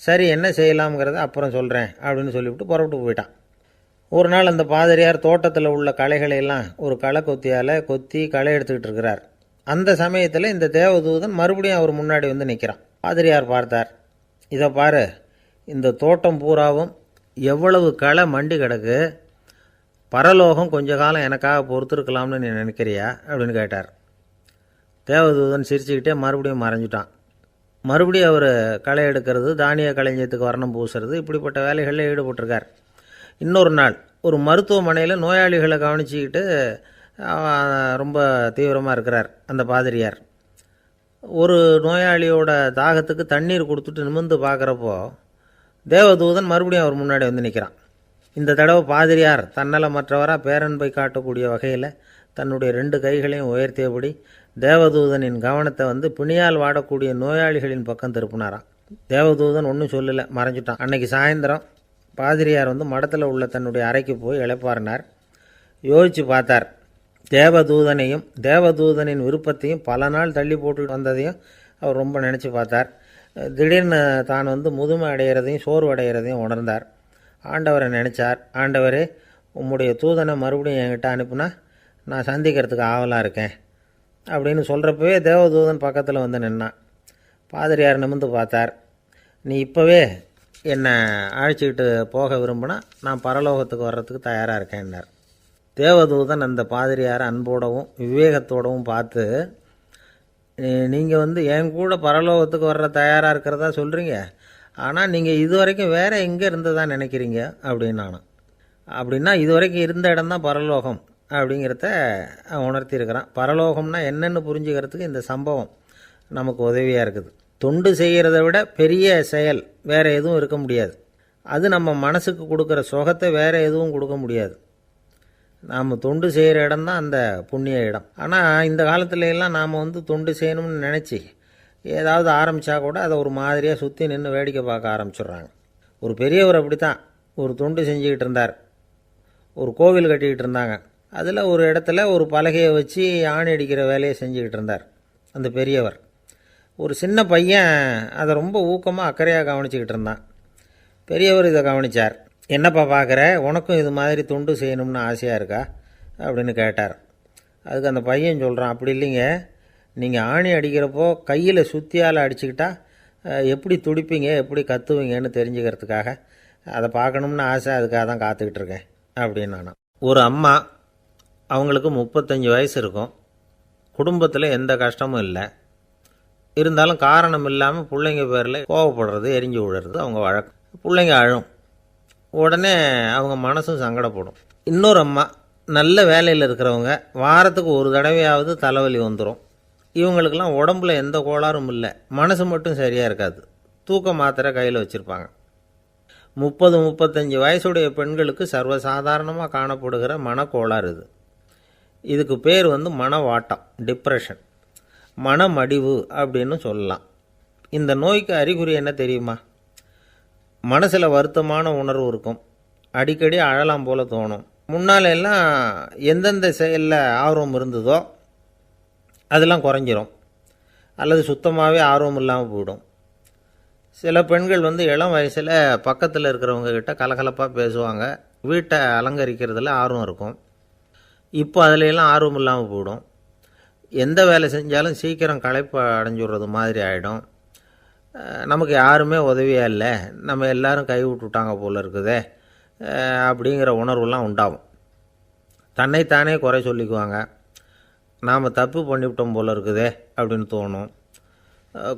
Speaker 1: சரி, என்ன செய்யலாம்ங்கிறத அப்புறம் சொல்கிறேன் அப்படின்னு சொல்லிவிட்டு புறப்பட்டு போயிட்டான். ஒரு நாள் அந்த பாதிரியார் தோட்டத்தில் உள்ள களைகளையெல்லாம் ஒரு களை கொத்தியால் கொத்தி களை எடுத்துக்கிட்டு இருக்கிறார். அந்த சமயத்தில் இந்த தேவதூதன் மறுபடியும் அவர் முன்னாடி நிற்கிறான். பாதிரியார் பார்த்தார். இதை பாரு, இந்த தோட்டம் பூராவும் எவ்வளவு களை மண்டி கிடக்கு, பரலோகம் கொஞ்ச காலம் எனக்காக பொறுத்திருக்கலாம்னு நீ நினைக்கிறியா அப்படின்னு கேட்டார். தேவதூதன் சிரிச்சுக்கிட்டே மறுபடியும் மறைஞ்சிட்டான். மறுபடியும் அவர் களை எடுக்கிறது, தானிய களஞ்சியத்துக்கு வர்ணம் பூசுறது, இப்படிப்பட்ட வேலைகளில் ஈடுபட்டிருக்கார். இன்னொரு நாள் ஒரு மருத்துவமனையில் நோயாளிகளை கவனிச்சிக்கிட்டு ரொம்ப தீவிரமாக இருக்கிறார் அந்த பாதிரியார். ஒரு நோயாளியோட தாகத்துக்கு தண்ணீர் கொடுத்துட்டு நிமிர்ந்து பார்க்குறப்போ தேவதூதன் மறுபடியும் அவர் முன்னாடி நிற்கிறான். இந்த தடவை பாதிரியார் தன்னலமற்றவராக பேரன்பை காட்டக்கூடிய வகையில் தன்னுடைய 2 கைகளையும் உயர்த்தியபடி தேவதூதனின் கவனத்தை பிணியால் வாடக்கூடிய நோயாளிகளின் பக்கம் திருப்பினாராம். தேவதூதன் ஒன்றும் சொல்லலை, மறைஞ்சிட்டான். அன்னைக்கு சாயந்தரம் பாதிரியார் மடத்தில் உள்ள தன்னுடைய அறைக்கு போய் இளைப்பாறினார். யோசித்து பார்த்தார். தேவதூதனையும் தேவதூதனின் விருப்பத்தையும் பல நாள் தள்ளி போட்டு வந்ததையும் அவர் ரொம்ப நினச்சி பார்த்தார். திடீர்னு தான் முதுமை அடைகிறதையும் சோர்வு அடைகிறதையும் உணர்ந்தார். ஆண்டவரை நினச்சார். ஆண்டவரே, உம்முடைய தூதனை மறுபடியும் என்கிட்ட அனுப்புனா நான் சந்திக்கிறதுக்கு ஆவலாக இருக்கேன் அப்படின்னு சொல்கிறப்பவே தேவதூதன் பக்கத்தில் நின்னான். பாதிரியார் நிமிர்ந்து பார்த்தார். நீ இப்போவே என்னை அழைச்சிக்கிட்டு போக விரும்பினா நான் பரலோகத்துக்கு வர்றதுக்கு தயாராக இருக்கேன்னார். தேவதூதன் அந்த பாதிரியாரை அன்போடவும் விவேகத்தோடவும் பார்த்து, நீங்கள் என் கூட பரலோகத்துக்கு வர்ற தயாராக இருக்கிறதா சொல்கிறீங்க, ஆனால் நீங்கள் இது வரைக்கும் வேறு எங்கே இருந்ததா நினைக்கிறீங்க அப்படின்னானா. அப்படின்னா இது வரைக்கும் இருந்த இடம்தான் பரலோகம் அப்படிங்கிறத உணர்த்தியிருக்கிறான். பரலோகம்னா என்னென்னு புரிஞ்சுக்கிறதுக்கு இந்த சம்பவம் நமக்கு உதவியாக இருக்குது. தொண்டு செய்கிறத விட பெரிய செயல் வேறு எதுவும் இருக்க முடியாது. அது நம்ம மனசுக்கு கொடுக்குற சுகத்தை வேறு எதுவும் கொடுக்க முடியாது. நாம் தொண்டு செய்கிற இடம் தான் அந்த புண்ணிய இடம். ஆனால் இந்த காலத்துல எல்லாம் நாம் தொண்டு செய்யணும்னு நினச்சி ஏதாவது ஆரம்பித்தா கூட அதை ஒரு மாதிரியாக சுற்றி நின்று வேடிக்கை பார்க்க ஆரம்பிச்சிடுறாங்க. ஒரு பெரியவர் அப்படி தான் ஒரு தொண்டு செஞ்சுக்கிட்டு இருந்தார். ஒரு கோவில் கட்டிக்கிட்டு இருந்தாங்க. அதில் ஒரு இடத்துல ஒரு பலகையை வச்சு ஆணி அடிக்கிற வேலையை செஞ்சுக்கிட்டு இருந்தார் அந்த பெரியவர். ஒரு சின்ன பையன் அதை ரொம்ப ஊக்கமாக அக்கறையாக கவனிச்சிக்கிட்டு இருந்தான். பெரியவர் இதை கவனித்தார். என்னப்பா பார்க்குற, உனக்கும் இது மாதிரி தொண்டு செய்யணும்னு ஆசையாக இருக்கா அப்படின்னு கேட்டார். அதுக்கு அந்த பையன் சொல்கிறான், அப்படி இல்லைங்க, நீங்கள் ஆணி அடிக்கிறப்போ கையில் சுத்தியால் அடிச்சுக்கிட்டா எப்படி துடிப்பீங்க, எப்படி கத்துவீங்கன்னு தெரிஞ்சுக்கிறதுக்காக அதை பார்க்கணும்னு ஆசை, அதுக்காக தான் காத்துக்கிட்டு இருக்கேன் அப்படின்னு நானும். ஒரு அம்மா, அவங்களுக்கு 35 வயசு இருக்கும். குடும்பத்தில் எந்த கஷ்டமும் இல்லை. இருந்தாலும் காரணம் இல்லாமல் பிள்ளைங்க பேரில் கோவப்படுறது, எரிஞ்சு விழுறது அவங்க வழக்கம். பிள்ளைங்க அழும். உடனே அவங்க மனசும் சங்கடப்படும். இன்னொரு அம்மா, நல்ல வேலையில் இருக்கிறவங்க, வாரத்துக்கு ஒரு தடவையாவது தலைவலி வந்துடும். இவங்களுக்கெல்லாம் உடம்புல எந்த கோளாறும் இல்லை, மனசு மட்டும் சரியாக இருக்காது. தூக்க மாத்திரை கையில் வச்சுருப்பாங்க. 30-35 வயசுடைய பெண்களுக்கு சர்வசாதாரணமாக காணப்படுகிற மனக்கோளாறு இது. இதுக்கு பேர் மனவாட்டம், டிப்ரெஷன், மனமடிவு அப்படின்னு சொல்லலாம். இந்த நோய்க்கு அறிகுறி என்ன தெரியுமா? மனசில் வருத்தமான உணர்வு இருக்கும். அடிக்கடி அழலாம் போல தோணும். முன்னால் எல்லாம் எந்தெந்த செயலில் ஆர்வம் இருந்ததோ அதெல்லாம் குறைஞ்சிரும், அல்லது சுத்தமாகவே ஆர்வம் இல்லாமல் போயிடும். சில பெண்கள் இளம் வயசில் பக்கத்தில் இருக்கிறவங்க கிட்ட கலகலப்பாக பேசுவாங்க, வீட்டை அலங்கரிக்கிறதுல ஆர்வம் இருக்கும். இப்போ அதிலெல்லாம் ஆர்வம் இல்லாமல் போயிடும். எந்த வேலை செஞ்சாலும் சீக்கிரம் களைப்பு அடைஞ்சுடுறது மாதிரி ஆகிடும். நமக்கு யாருமே உதவியாக இல்லை, நம்ம எல்லாரும் கை விட்டுட்டாங்க போல் இருக்குதே அப்படிங்கிற உணர்வுலாம் உண்டாகும். தன்னைத்தானே குறை சொல்லிக்குவாங்க. நாம் தப்பு பண்ணிவிட்டோம் போல் இருக்குதே அப்படின்னு தோணும்.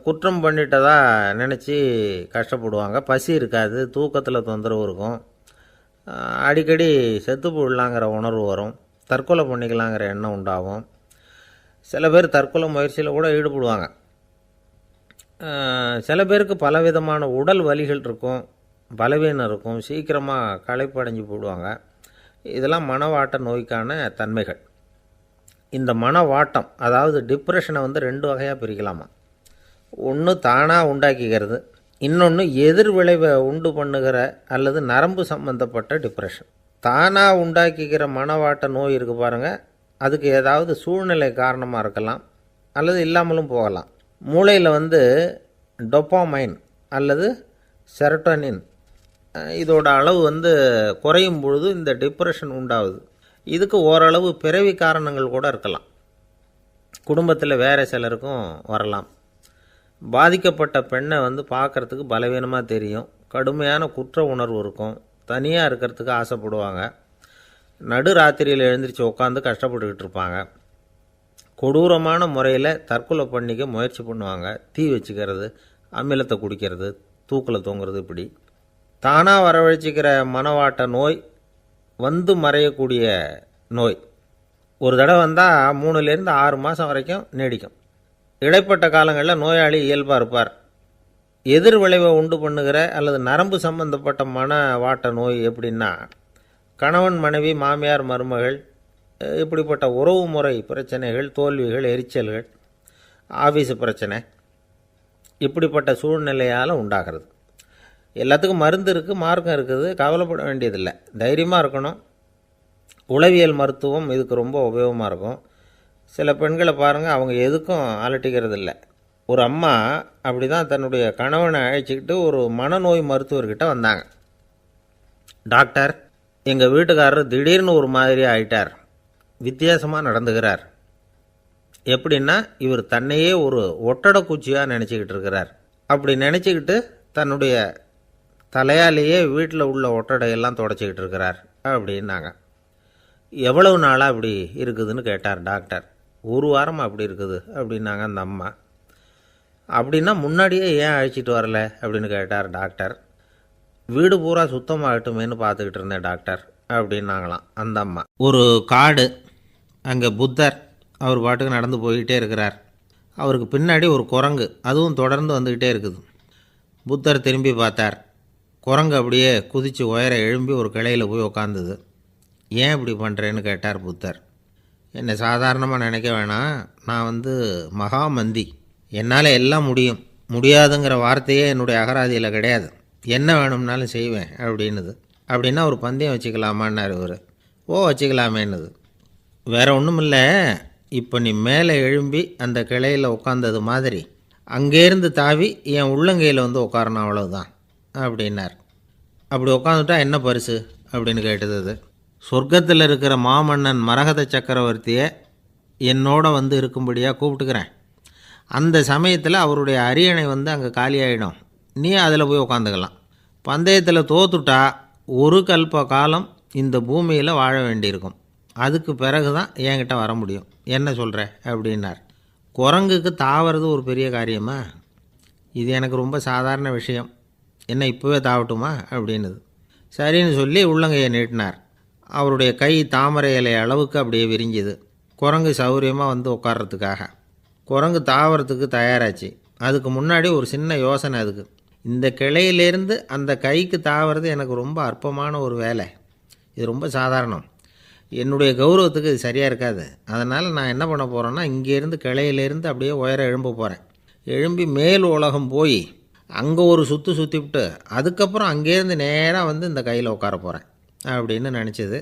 Speaker 1: குற்றம் பண்ணிட்டதா நினச்சி கஷ்டப்படுவாங்க. பசி இருக்காது, தூக்கத்தில் தொந்தரவு இருக்கும். அடிக்கடி செத்து போடலாங்கிற உணர்வு வரும். தற்கொலை பண்ணிக்கலாங்கிற எண்ணம் உண்டாகும். சில பேர் தற்கொலை முயற்சியில் கூட ஈடுபடுவாங்க. சில பேருக்கு பலவிதமான உடல் வலிகள் இருக்கும், பலவீனம் இருக்கும், சீக்கிரமாக களைப்படைஞ்சு போடுவாங்க. இதெல்லாம் மனவாட்ட நோய்க்கான தன்மைகள். இந்த மனவாட்டம், அதாவது டிப்ரெஷனை 2 வகையாக பிரிக்கலாமா. ஒன்று தானாக உண்டாக்கிக்கிறது, இன்னொன்று எதிர் விளைவை உண்டு பண்ணுகிற அல்லது நரம்பு சம்பந்தப்பட்ட டிப்ரெஷன். தானாக உண்டாக்கிக்கிற மனவாட்ட நோய் இருக்குது பாருங்கள், அதுக்கு ஏதாவது சூழ்நிலை காரணமாக இருக்கலாம், அல்லது இல்லாமலும் போகலாம். மூளையில் டொப்பாமைன் அல்லது செரட்டோனின் இதோட அளவு குறையும் பொழுது இந்த டிப்ரெஷன் உண்டாகுது. இதுக்கு ஓரளவு பிறவி காரணங்கள் கூட இருக்கலாம். குடும்பத்தில் வேறு சிலருக்கும் வரலாம். பாதிக்கப்பட்ட பெண்ணை பார்க்குறதுக்கு பலவீனமாக தெரியும், கடுமையான குற்ற உணர்வு இருக்கும், தனியாக இருக்கிறதுக்கு ஆசைப்படுவாங்க, நடு ராத்திரியில் எழுந்திரிச்சு உட்காந்து கஷ்டப்பட்டுக்கிட்டு இருப்பாங்க, கொடூரமான முறையில் தற்கொலை பண்ணிக்க முயற்சி பண்ணுவாங்க, தீ வச்சுக்கிறது, அமிலத்தை குடிக்கிறது, தூக்கில் தொங்குறது. இப்படி தானாக வரவழைச்சிக்கிற மனவாட்ட நோய் மறையக்கூடிய நோய். ஒரு தடவை வந்தால் 3லேருந்து 6 மாதம் வரைக்கும் நீடிக்கும். இடைப்பட்ட காலங்களில் நோயாளி இயல்பாக இருப்பார். எதிர் விளைவை உண்டு பண்ணுகிற அல்லது நரம்பு சம்பந்தப்பட்ட மனவாட்ட நோய் எப்படின்னா, கணவன் மனைவி, மாமியார் மருமகள், இப்படிப்பட்ட உறவு முறை பிரச்சனைகள், தோல்விகள், எரிச்சல்கள், ஆஃபீஸு பிரச்சனை, இப்படிப்பட்ட சூழ்நிலையால் உண்டாகிறது. எல்லாத்துக்கும் மருந்து இருக்குது, மார்க்கம் இருக்குது, கவலைப்பட வேண்டியதில்லை, தைரியமாக இருக்கணும். உளவியல் மருத்துவம் இதுக்கு ரொம்ப உபயோகமாக இருக்கும். சில பெண்களை பாருங்கள், அவங்க எதுக்கும் அலட்டிக்கிறது இல்லை. ஒரு அம்மா அப்படி தான் தன்னுடைய கணவனை அழைச்சிக்கிட்டு ஒரு மனநோய் மருத்துவர்கிட்ட வந்தாங்க. டாக்டர், எங்கள் வீட்டுக்காரர் திடீர்னு ஒரு மாதிரி ஆயிட்டார், வித்தியாசமாக நடந்துக்கிறார். எப்படின்னா, இவர் தன்னையே ஒரு ஒட்டடை குச்சியாக நினச்சிக்கிட்டு இருக்கிறார். அப்படி நினச்சிக்கிட்டு தன்னுடைய தலையாலேயே வீட்டில் உள்ள ஒட்டடையெல்லாம் தொடச்சிக்கிட்டு இருக்கிறார் அப்படின்னாங்க. எவ்வளவு நாளாக அப்படி இருக்குதுன்னு கேட்டார் டாக்டர். 1 வாரமாக அப்படி இருக்குது அப்படின்னாங்க அந்த அம்மா. அப்படின்னா முன்னாடியே ஏன் அழைச்சிட்டு வரல அப்படின்னு கேட்டார் டாக்டர். வீடு பூரா சுத்தமாகட்டுமேனு பார்த்துக்கிட்டு இருந்தேன் டாக்டர் அப்படின்னாங்களாம் அந்த அம்மா. ஒரு காடு, அங்கே புத்தர் அவர் பாட்டுக்கு நடந்து போய்கிட்டே இருக்கிறார். அவருக்கு பின்னாடி ஒரு குரங்கு, அதுவும் தொடர்ந்து வந்துக்கிட்டே இருக்குது. புத்தர் திரும்பி பார்த்தார். குரங்கு அப்படியே குதித்து உயர எழும்பி ஒரு கிளையில் போய் உக்காந்துது. ஏன் இப்படி பண்ணுறேன்னு கேட்டார் புத்தர். என்னை சாதாரணமாக நினைக்க வேணாம், நான் மகாமந்தி, என்னால் எல்லாம் முடியும், முடியாதுங்கிற வார்த்தையே என்னுடைய அகராதியில் கிடையாது, என்ன வேணும்னாலும் செய்வேன் அப்படின்னுது. அப்படின்னா ஒரு பந்தயம் வச்சுக்கலாமான்னார் இவர். ஓ வச்சுக்கலாமேன்னுது. வேறு ஒன்றும் இல்லை, இப்போ நீ மேலே எழும்பி அந்த கிளையில் உட்காந்தது மாதிரி அங்கேருந்து தாவி என் உள்ளங்கையில் உட்காரணும், அவ்வளவுதான் அப்படின்னார். அப்படி உட்காந்துட்டா என்ன பரிசு அப்படின்னு கேட்டது அது. சொர்க்கத்தில் இருக்கிற மாமன்னன் மரகத சக்கரவர்த்தியை என்னோட இருக்கும்படியாக கூப்பிட்டுக்கிறேன். அந்த சமயத்தில் அவருடைய அரியணை அங்கே காலியாகிடும், நீ அதில் போய் உட்காந்துக்கலாம். பந்தயத்தில் தோத்துட்டா ஒரு கல்ப காலம் இந்த பூமியில் வாழ வேண்டியிருக்கும், அதுக்கு பிறகு தான் என்கிட்ட வர முடியும், என்ன சொல்கிற அப்படின்னார். குரங்குக்கு தாவறது ஒரு பெரிய காரியமா? இது எனக்கு ரொம்ப சாதாரண விஷயம், என்ன இப்போவே தாவட்டுமா அப்படின்னுது. சரின்னு சொல்லி உள்ளங்கையை நீட்டினார். அவருடைய கை தாமரை இலை அளவுக்கு அப்படியே விரிஞ்சுது. குரங்கு சௌகரியமாக உட்கார்றதுக்காக. குரங்கு தாவறதுக்கு தயாராச்சு. அதுக்கு முன்னாடி ஒரு சின்ன யோசனை அதுக்கு. இந்த கிளையிலேருந்து அந்த கைக்கு தாவறது எனக்கு ரொம்ப அற்பமான ஒரு வேலை, இது ரொம்ப சாதாரணம், என்னுடைய கௌரவத்துக்கு இது சரியாக இருக்காது. அதனால் நான் என்ன பண்ண போகிறேன்னா, இங்கேருந்து கிளையிலேருந்து அப்படியே உயர எழும்ப போகிறேன். எழும்பி மேல் உலகம் போய் அங்கே ஒரு சுற்றிவிட்டு அதுக்கப்புறம் அங்கேருந்து நேராக இந்த கையில் உட்கார போகிறேன் அப்படின்னு நினச்சிது.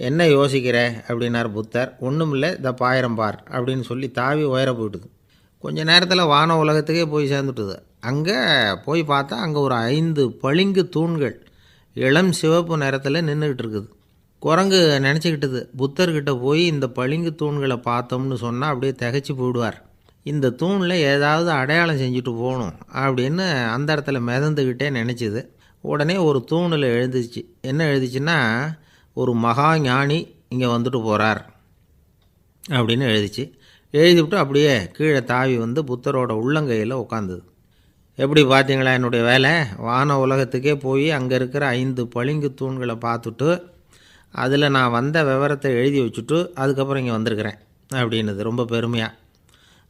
Speaker 1: என்ன யோசிக்கிற அப்படின்னார் புத்தர். ஒன்றும் இல்லை, இந்த பாயிரம் பார் அப்படின்னு சொல்லி தாவி உயர போயிட்டுது. கொஞ்ச நேரத்தில் வான உலகத்துக்கே போய் சேர்ந்துட்டுது. அங்கே போய் பார்த்தா அங்கே ஒரு 5 பளிங்கு தூண்கள் இளம் சிவப்பு நிறத்தில் நின்றுக்கிட்டு இருக்குது. குரங்கு நினச்சிக்கிட்டது, புத்தர்கிட்ட போய் இந்த பளிங்கு தூண்களை பார்த்தோம்னு சொன்னால் அப்படியே திகைச்சி போயிடுவார், இந்த தூணில் ஏதாவது அடையாளம் செஞ்சுட்டு போகணும் அப்படின்னு அந்த இடத்துல மிதந்துக்கிட்டே நினச்சிது. உடனே ஒரு தூணில் எழுதிச்சு. என்ன எழுதிச்சுன்னா, ஒரு மகா ஞானி இங்கே வந்துட்டு போகிறார் அப்படின்னு எழுதிச்சு. எழுதிவிட்டு அப்படியே கீழே தாவி புத்தரோட உள்ளங்கையில் உட்காந்துது. எப்படி பார்த்தீங்களா என்னுடைய வேலை? வான உலகத்துக்கே போய் அங்கே இருக்கிற 5 பளிங்கு தூண்களை பார்த்துட்டு அதில் நான் வந்த விவரத்தை எழுதி வச்சுட்டு அதுக்கப்புறம் இங்கே வந்திருக்கிறேன் அப்படின்னுது ரொம்ப பெருமையாக.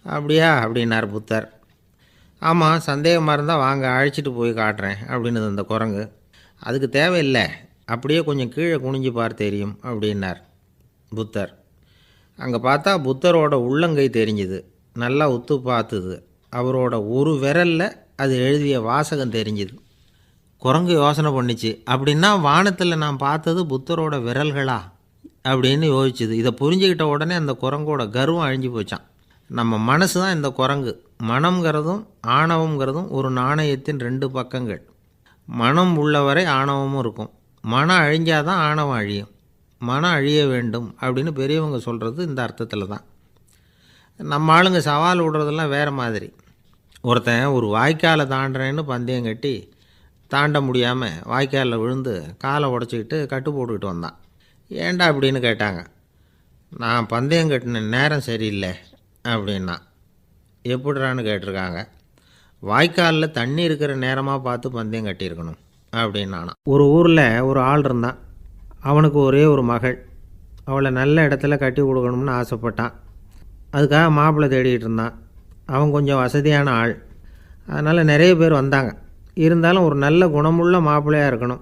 Speaker 1: அப்படியா அப்படின்னார் புத்தர். ஆமாம், சந்தேகமாக இருந்தால் வாங்க, அழைச்சிட்டு போய் காட்டுறேன் அப்படின்னுது அந்த குரங்கு. அதுக்கு தேவையில்லை, அப்படியே கொஞ்சம் கீழே குனிஞ்சு பார் தெரியும் அப்படின்னார் புத்தர். அங்கே பார்த்தா புத்தரோட உள்ளங்கை தெரிஞ்சுது. நல்லா உத்து பார்த்துது. அவரோட ஒரு விரலில் அது எழுதிய வாசகம் தெரிஞ்சுது. குரங்கு யோசனை பண்ணிச்சு, அப்படின்னா வானத்தில் நான் பார்த்தது புத்தரோட விரல்களா அப்படின்னு யோசிச்சுது. இதை புரிஞ்சுக்கிட்ட உடனே அந்த குரங்கோட கர்வம் அழிஞ்சு போச்சான். நம்ம மனசு தான் இந்த குரங்கு. மனம்ங்கிறதும் ஆணவங்கிறதும் ஒரு நாணயத்தின் 2 பக்கங்கள். மனம் உள்ளவரை ஆணவமும் இருக்கும். மனம் அழிஞ்சாதான் ஆணவம் அழியும். மனம் அழிய வேண்டும் அப்படின்னு பெரியவங்க சொல்கிறது இந்த அர்த்தத்தில் தான். நம்ம ஆளுங்க சவால் விடுறதெல்லாம் வேறு மாதிரி. ஒருத்தன் ஒரு வாய்க்காலை தாண்டுறேன்னு பந்தயம் கட்டி தாண்ட முடியாமல் வாய்க்காலில் விழுந்து காலை உடச்சிக்கிட்டு கட்டு போட்டுக்கிட்டு வந்தான். ஏன்டா அப்படின்னு கேட்டாங்க. நான் பந்தயம் கட்டின நேரம் சரியில்லை அப்படின்னா. எப்படிறான்னு கேட்டிருக்காங்க. வாய்க்காலில் தண்ணி இருக்கிற நேரமாக பார்த்து பந்தயம் கட்டியிருக்கணும் அப்படின்னானா. ஒரு ஊரில் ஒரு ஆள் இருந்தான். அவனுக்கு ஒரே ஒரு மகள். அவளை நல்ல இடத்துல கட்டி கொடுக்கணும்னு ஆசைப்பட்டான். அதுக்காக மாப்பிள்ளை தேடிக்கிட்டு இருந்தான். அவன் கொஞ்சம் வசதியான ஆள், அதனால் நிறைய பேர் வந்தாங்க. இருந்தாலும் ஒரு நல்ல குணமுள்ள மாப்பிள்ளையாக இருக்கணும்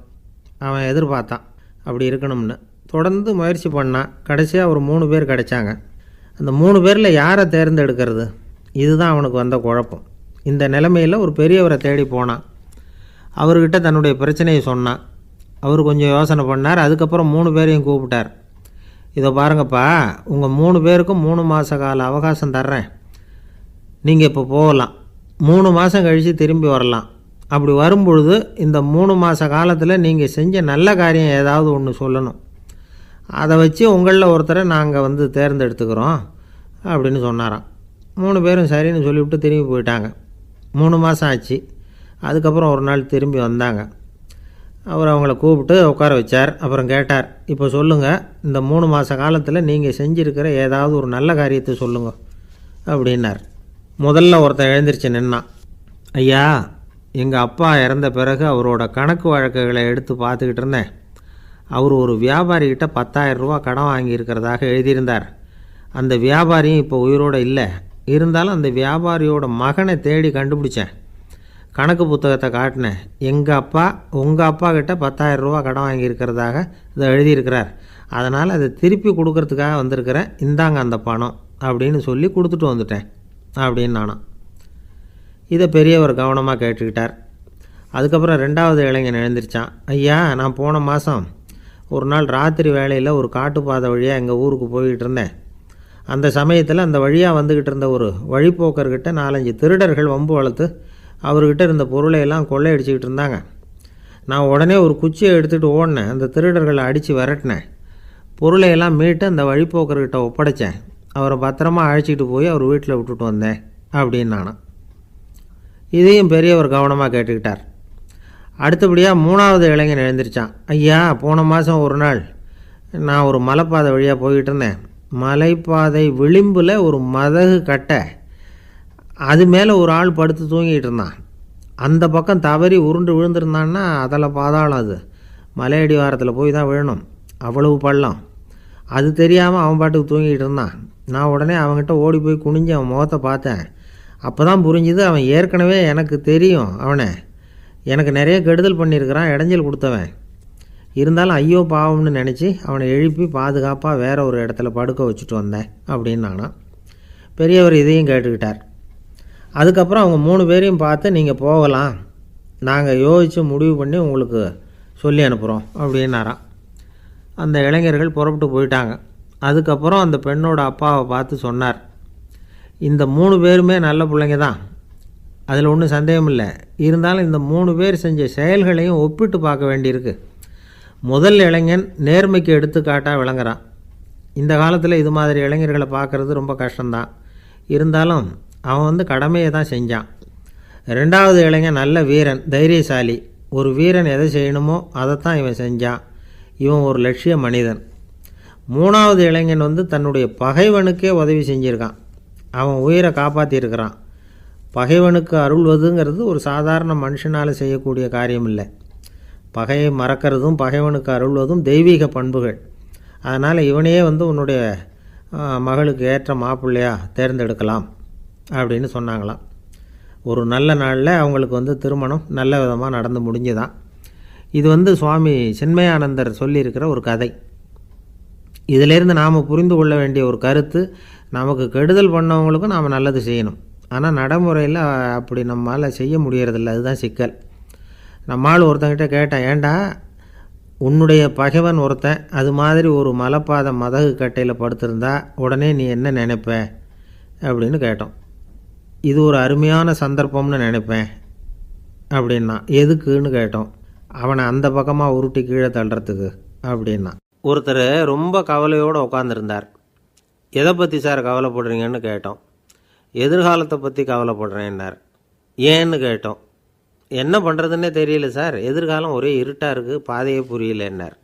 Speaker 1: அவன் எதிர்பார்த்தான். அப்படி இருக்கணும்னு தொடர்ந்து முயற்சி பண்ணான். கடைசியாக ஒரு 3 பேர் கிடைச்சாங்க. அந்த 3 பேரில் யாரை தேர்ந்தெடுக்கிறது, இதுதான் அவனுக்கு வந்த குழப்பம். இந்த நிலைமையில் ஒரு பெரியவரை தேடி போனான். அவர்கிட்ட தன்னுடைய பிரச்சனையை சொன்னான். அவர் கொஞ்சம் யோசனை பண்ணார். அதுக்கப்புறம் 3 பேரையும் கூப்பிட்டார். இதை பாருங்கப்பா, உங்கள் 3 பேருக்கும் 3 மாத கால அவகாசம் தர்றேன். நீங்கள் இப்போ போகலாம். 3 மாதம் கழித்து திரும்பி வரலாம். அப்படி வரும்பொழுது இந்த 3 மாத காலத்தில் நீங்கள் செஞ்ச நல்ல காரியம் ஏதாவது ஒன்று சொல்லணும். அதை வச்சு உங்களில் ஒருத்தரை நாங்கள் தேர்ந்தெடுத்துக்கிறோம் அப்படின்னு சொன்னாராம். 3 பேரும் சரின்னு சொல்லிவிட்டு திரும்பி போயிட்டாங்க. 3 மாதம் ஆச்சு. அதுக்கப்புறம் ஒரு நாள் திரும்பி வந்தாங்க. அவர் அவங்கள கூப்பிட்டு உட்கார வச்சார். அப்புறம் கேட்டார், இப்போ சொல்லுங்கள், இந்த 3 மாத காலத்தில் நீங்கள் செஞ்சுருக்கிற ஏதாவது ஒரு நல்ல காரியத்தை சொல்லுங்கள் அப்படின்னார். முதல்ல ஒருத்தன் எழுந்திரிச்சு நின்னான். ஐயா, எங்கள் அப்பா இறந்த பிறகு அவரோட கணக்கு வழக்குகளை எடுத்து பார்த்துக்கிட்டு இருந்தேன். அவர் ஒரு வியாபாரிகிட்ட 10,000 ரூபா கடன் வாங்கியிருக்கிறதாக எழுதியிருந்தார். அந்த வியாபாரியும் இப்போ உயிரோடு இல்லை. இருந்தாலும் அந்த வியாபாரியோட மகனை தேடி கண்டுபிடிச்சேன். கணக்கு புத்தகத்தை காட்டினேன். எங்கள் அப்பா உங்கள் அப்பா கிட்ட 10,000 ரூபா கடன் வாங்கியிருக்கிறதாக இதை எழுதியிருக்கிறார். அதனால் அதை திருப்பி கொடுக்கறதுக்காக வந்திருக்கிறேன், இந்தாங்க அந்த பணம் அப்படின்னு சொல்லி கொடுத்துட்டு வந்துட்டேன் அப்படின்னு நானும். இதை பெரியவர் கவனமாக கேட்டுக்கிட்டார். அதுக்கப்புறம் 2வது இளைஞன் எழுந்திரிச்சான். ஐயா, நான் போன மாதம் ஒரு நாள் ராத்திரி வேளையில் ஒரு காட்டுப்பாதை வழியாக எங்கள் ஊருக்கு போய்கிட்டு இருந்தேன். அந்த சமயத்தில் அந்த வழியாக வந்துக்கிட்டு இருந்த ஒரு வழிப்போக்கர்கிட்ட 4-5 திருடர்கள் வம்பு வளர்த்து அவர்கிட்ட இருந்த பொருளையெல்லாம் கொள்ளையடிச்சிக்கிட்டு இருந்தாங்க. நான் உடனே ஒரு குச்சியை எடுத்துகிட்டு ஓடினேன். அந்த திருடர்களை அடித்து விரட்டினேன். பொருளையெல்லாம் மீட்டு அந்த வழிப்போக்கர்கிட்ட ஒப்படைச்சேன். அவரை பத்திரமா அழைச்சிட்டு போய் அவர் வீட்டில் விட்டுட்டு வந்தேன் அப்படின்னு நானும். இதையும் பெரியவர் கவனமாக கேட்டுக்கிட்டார். அடுத்தபடியாக 3வது இளைஞன் எழுந்திரிச்சான். ஐயா, போன மாதம் ஒரு நாள் நான் ஒரு மலைப்பாதை வழியாக போய்கிட்டு இருந்தேன். மலைப்பாதை விளிம்பில் ஒரு மதகு கட்டை, அது மேலே ஒரு ஆள் படுத்து தூங்கிட்டு இருந்தான். அந்த பக்கம் தவறி உருண்டு விழுந்திருந்தான்னா அதில் பாதாளம், அது மலையடி வாரத்தில் போய் தான் விழணும், அவ்வளவு பள்ளம். அது தெரியாமல் அவன் பாட்டுக்கு தூங்கிட்டு இருந்தான். நான் உடனே அவன்கிட்ட ஓடி போய் குனிஞ்சு அவன் முகத்தை பார்த்தேன். அப்போ தான் புரிஞ்சுது, அவன் ஏற்கனவே எனக்கு தெரியும். அவனை எனக்கு நிறைய கெடுதல் பண்ணியிருக்கிறான், இடைஞ்சல் கொடுத்தவன். இருந்தாலும் ஐயோ பாவம்னு நினச்சி அவனை எழுப்பி பாதுகாப்பாக வேற ஒரு இடத்துல படுக்க வச்சுட்டு வந்தேன் அப்படின்னு நானும். பெரியவர் இதையும் கேட்டுக்கிட்டார். அதுக்கப்புறம் அவங்க 3 பேரையும் பார்த்து, நீங்கள் போகலாம், நாங்கள் யோசித்து முடிவு பண்ணி உங்களுக்கு சொல்லி அனுப்புகிறோம் அப்படின்னாராம். அந்த இளைஞர்கள் புறப்பட்டு போயிட்டாங்க. அதுக்கப்புறம் அந்த பெண்ணோட அப்பாவை பார்த்து சொன்னார், இந்த 3 பேருமே நல்ல பிள்ளைங்க தான், அதில் ஒன்றும் சந்தேகம் இல்லை. இருந்தாலும் இந்த 3 பேர் செஞ்ச செயல்களையும் ஒப்பிட்டு பார்க்க வேண்டியிருக்கு. முதல் இளைஞன் நேர்மைக்கு எடுத்துக்காட்டாக விளங்குறான். இந்த காலத்தில் இது மாதிரி இளைஞர்களை பார்க்குறது ரொம்ப கஷ்டம்தான். இருந்தாலும் அவன் கடமையை தான் செஞ்சான். 2வது இளைஞன் நல்ல வீரன், தைரியசாலி. ஒரு வீரன் எதை செய்யணுமோ அதைத்தான் இவன் செஞ்சான். இவன் ஒரு லட்சிய மனிதன். 3வது இளைஞன் தன்னுடைய பகைவனுக்கே உதவி செஞ்சுருக்கான். அவன் உயிரை காப்பாற்றியிருக்கிறான். பகைவனுக்கு அருள்வதுங்கிறது ஒரு சாதாரண மனுஷனால் செய்யக்கூடிய காரியம் இல்லை. பகையை மறக்கிறதும் பகைவனுக்கு அருள்வதும் தெய்வீக பண்புகள். அதனால் இவனையே உன்னுடைய மகளுக்கு ஏற்ற மாப்பிள்ளையாக தேர்ந்தெடுக்கலாம் அப்படின்னு சொன்னாங்களாம். ஒரு நல்ல நாளில் அவங்களுக்கு திருமணம் நல்ல விதமாக நடந்து முடிஞ்சுதான். இது சுவாமி சின்மயானந்தர் சொல்லியிருக்கிற ஒரு கதை. இதிலேருந்து நாம் புரிந்து கொள்ள வேண்டிய ஒரு கருத்து, நமக்கு கெடுதல் பண்ணவங்களுக்கும் நாம் நல்லது செய்யணும். ஆனால் நடைமுறையில் அப்படி நம்மளால் செய்ய முடியறதில்ல, அதுதான் சிக்கல். நம்மால் ஒருத்தங்கிட்ட கேட்டேன், ஏண்டா உன்னுடைய பகைவன் ஒருத்தன் அது மாதிரி ஒரு மலைப்பாதை மதகு கட்டையில் படுத்திருந்தா உடனே நீ என்ன நினைப்ப அப்படின்னு கேட்டோம். இது ஒரு அருமையான சந்தர்ப்பம்னு நினைப்பேன் அப்படின்னா. எதுக்குன்னு கேட்டோம். அவனை அந்த பக்கமாக உருட்டி கீழே தள்ளுறதுக்கு அப்படின்னா. ஒருத்தர் ரொம்ப கவலையோடு உட்காந்துருந்தார். எதை பற்றி சார் கவலைப்படுறீங்கன்னு கேட்டோம். எதிர்காலத்தை பற்றி கவலைப்படுறேன்னார். ஏன்னு கேட்டோம். என்ன பண்ணுறதுன்னே தெரியல சார், எதிர்காலம் ஒரே இருட்டாக இருக்குது, பாதையே புரியலன்னார்.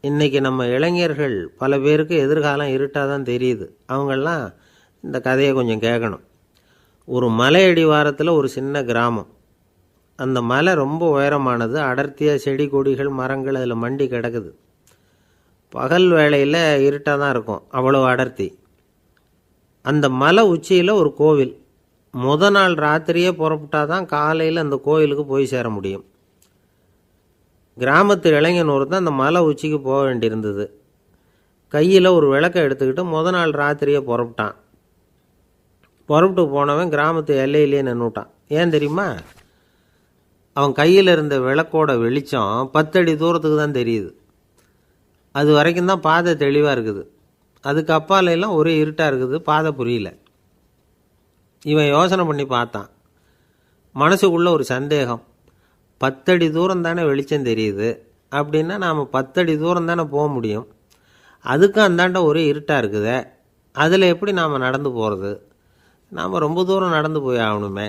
Speaker 1: இன்றைக்கி நம்ம இளைஞர்கள் பல பேருக்கு எதிர்காலம் இருட்டாக தான் தெரியுது. அவங்கெல்லாம் இந்த கதையை கொஞ்சம் கேட்கணும். ஒரு மலை அடிவாரத்தில் ஒரு சின்ன கிராமம். அந்த மலை ரொம்ப உயரமானது. அடர்த்தியாக செடி கொடிகள் மரங்கள் அதில் மண்டி கிடக்குது. பகல் வேளையில் இருட்டாக தான் இருக்கும், அவ்வளோ அடர்த்தி. அந்த மலை உச்சியில் ஒரு கோவில். நாள் ராத்திரியே புறப்பட்டால் தான் காலையில் அந்த கோயிலுக்கு போய் சேர முடியும். கிராமத்து இளைஞன் ஒருத்தன் அந்த மலை உச்சிக்கு போக வேண்டியிருந்தது. கையில் ஒரு விளக்கை எடுத்துக்கிட்டு நாள் ராத்திரியே புறப்பட்டான். புறப்பட்டு போனவன் கிராமத்து எல்லையிலேயே நின்றுட்டான். ஏன் தெரியுமா? அவன் கையில் இருந்த விளக்கோட வெளிச்சம் 10 அடி தூரத்துக்கு தான் தெரியுது. அது வரைக்கும் தான் பாதை தெளிவாக இருக்குது. அதுக்கு அப்பாலெல்லாம் ஒரே இருட்டாக இருக்குது, பாதை புரியல. இவன் யோசனை பண்ணி பார்த்தான். மனசுக்குள்ளே ஒரு சந்தேகம். 10 அடி தூரம் தானே வெளிச்சம் தெரியுது, அப்படின்னா நாம் 10 அடி தூரம் தானே போக முடியும். அதுக்கும் அந்தாண்ட ஒரே இருட்டாக இருக்குதே, அதில் எப்படி நாம் நடந்து போகிறது? நாம் ரொம்ப தூரம் நடந்து போய் ஆகணுமே.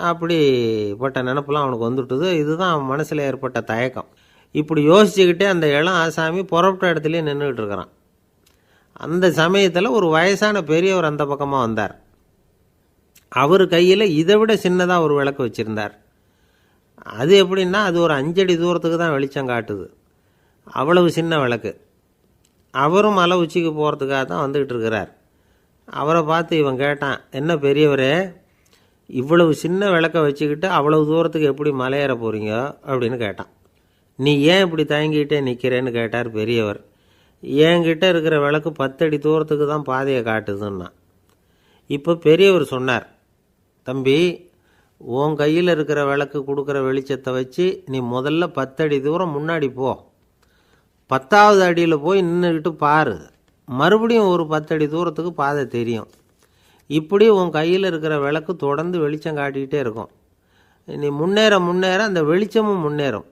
Speaker 1: அப்படிப்பட்ட நினப்பெல்லாம் அவனுக்கு வந்துவிட்டுது. இதுதான் அவன் மனசில் ஏற்பட்ட தயக்கம். இப்படி யோசிச்சுக்கிட்டே அந்த இளம் ஆசாமி புறப்பட்ட இடத்துலையே நின்றுக்கிட்டு இருக்கிறான். அந்த சமயத்தில் ஒரு வயசான பெரியவர் அந்த பக்கமாக வந்தார். அவர் கையில் இதை விட சின்னதாக ஒரு விளக்கு வச்சுருந்தார். அது எப்படின்னா, அது ஒரு 5 அடி தூரத்துக்கு தான் வெளிச்சம் காட்டுது. அவ்வளவு சின்ன விளக்கு. அவரும் மலை உச்சிக்கு போகிறதுக்காக தான் வந்துக்கிட்டு இருக்கிறார். அவரை பார்த்து இவன் கேட்டான், என்ன பெரியவரே, இவ்வளவு சின்ன விளக்க வச்சுக்கிட்டு அவ்வளவு தூரத்துக்கு எப்படி மலையேற போகிறீங்க அப்படின்னு கேட்டான். நீ ஏன் இப்படி தயங்கிட்டே நிற்கிறேன்னு கேட்டார் பெரியவர். என்கிட்ட இருக்கிற விளக்கு 10 அடி தூரத்துக்கு தான் பாதையை காட்டுதுன்னா. இப்போ பெரியவர் சொன்னார், தம்பி, உன் கையில் இருக்கிற விளக்கு கொடுக்குற வெளிச்சத்தை வச்சு நீ முதல்ல 10 அடி தூரம் முன்னாடி போ. 10வது அடியில் போய் நின்றுக்கிட்டு பாரு, மறுபடியும் ஒரு 10 அடி தூரத்துக்கு பாதை தெரியும். இப்படி உன் கையில் இருக்கிற விளக்கு தொடர்ந்து வெளிச்சம் காட்டிக்கிட்டே இருக்கும். நீ முன்னேற முன்னேற அந்த வெளிச்சமும் முன்னேறும்.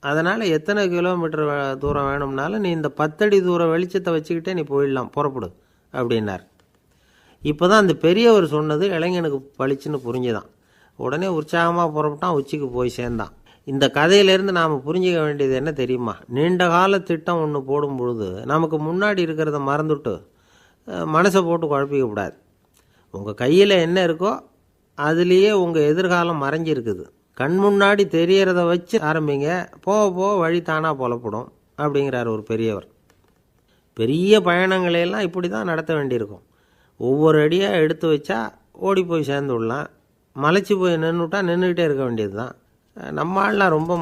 Speaker 1: அதனால் எத்தனை கிலோமீட்டர் தூரம் வேணும்னாலும் நீ இந்த 10 அடி தூரம் வெளிச்சத்தை வச்சுக்கிட்டே நீ போயிடலாம், புறப்படு அப்படின்னார். இப்போ தான் அந்த பெரியவர் சொன்னது இளைஞனுக்கு பளிச்சுன்னு புரிஞ்சுதான். உடனே உற்சாகமாக புறப்பட்டான், உச்சிக்கு போய் சேர்ந்தான். இந்த கதையிலேருந்து நாம் புரிஞ்சிக்க வேண்டியது என்ன தெரியுமா? நீண்ட கால திட்டம் ஒன்று போடும் பொழுது நமக்கு முன்னாடி இருக்கிறத மறந்துட்டு மனசை போட்டு குழப்பிக்கக்கூடாது. உங்கள் கையில் என்ன இருக்கோ அதுலேயே உங்கள் எதிர்காலம் மறைஞ்சிருக்குது. கண் முன்னாடி தெரியறத வச்சு ஆரம்பிங்க, போக போக வழி தானாக புலப்படும் அப்படிங்கிறார் ஒரு பெரியவர். பெரிய பயணங்களையெல்லாம் இப்படி தான் நடத்த வேண்டியிருக்கும். ஒவ்வொரு அடியாக எடுத்து வச்சா ஓடி போய் சேர்ந்து விடலாம். மலைச்சி போய் நின்றுட்டா நின்றுக்கிட்டே இருக்க வேண்டியது தான். நம்ம ஆள்லாம் ரொம்ப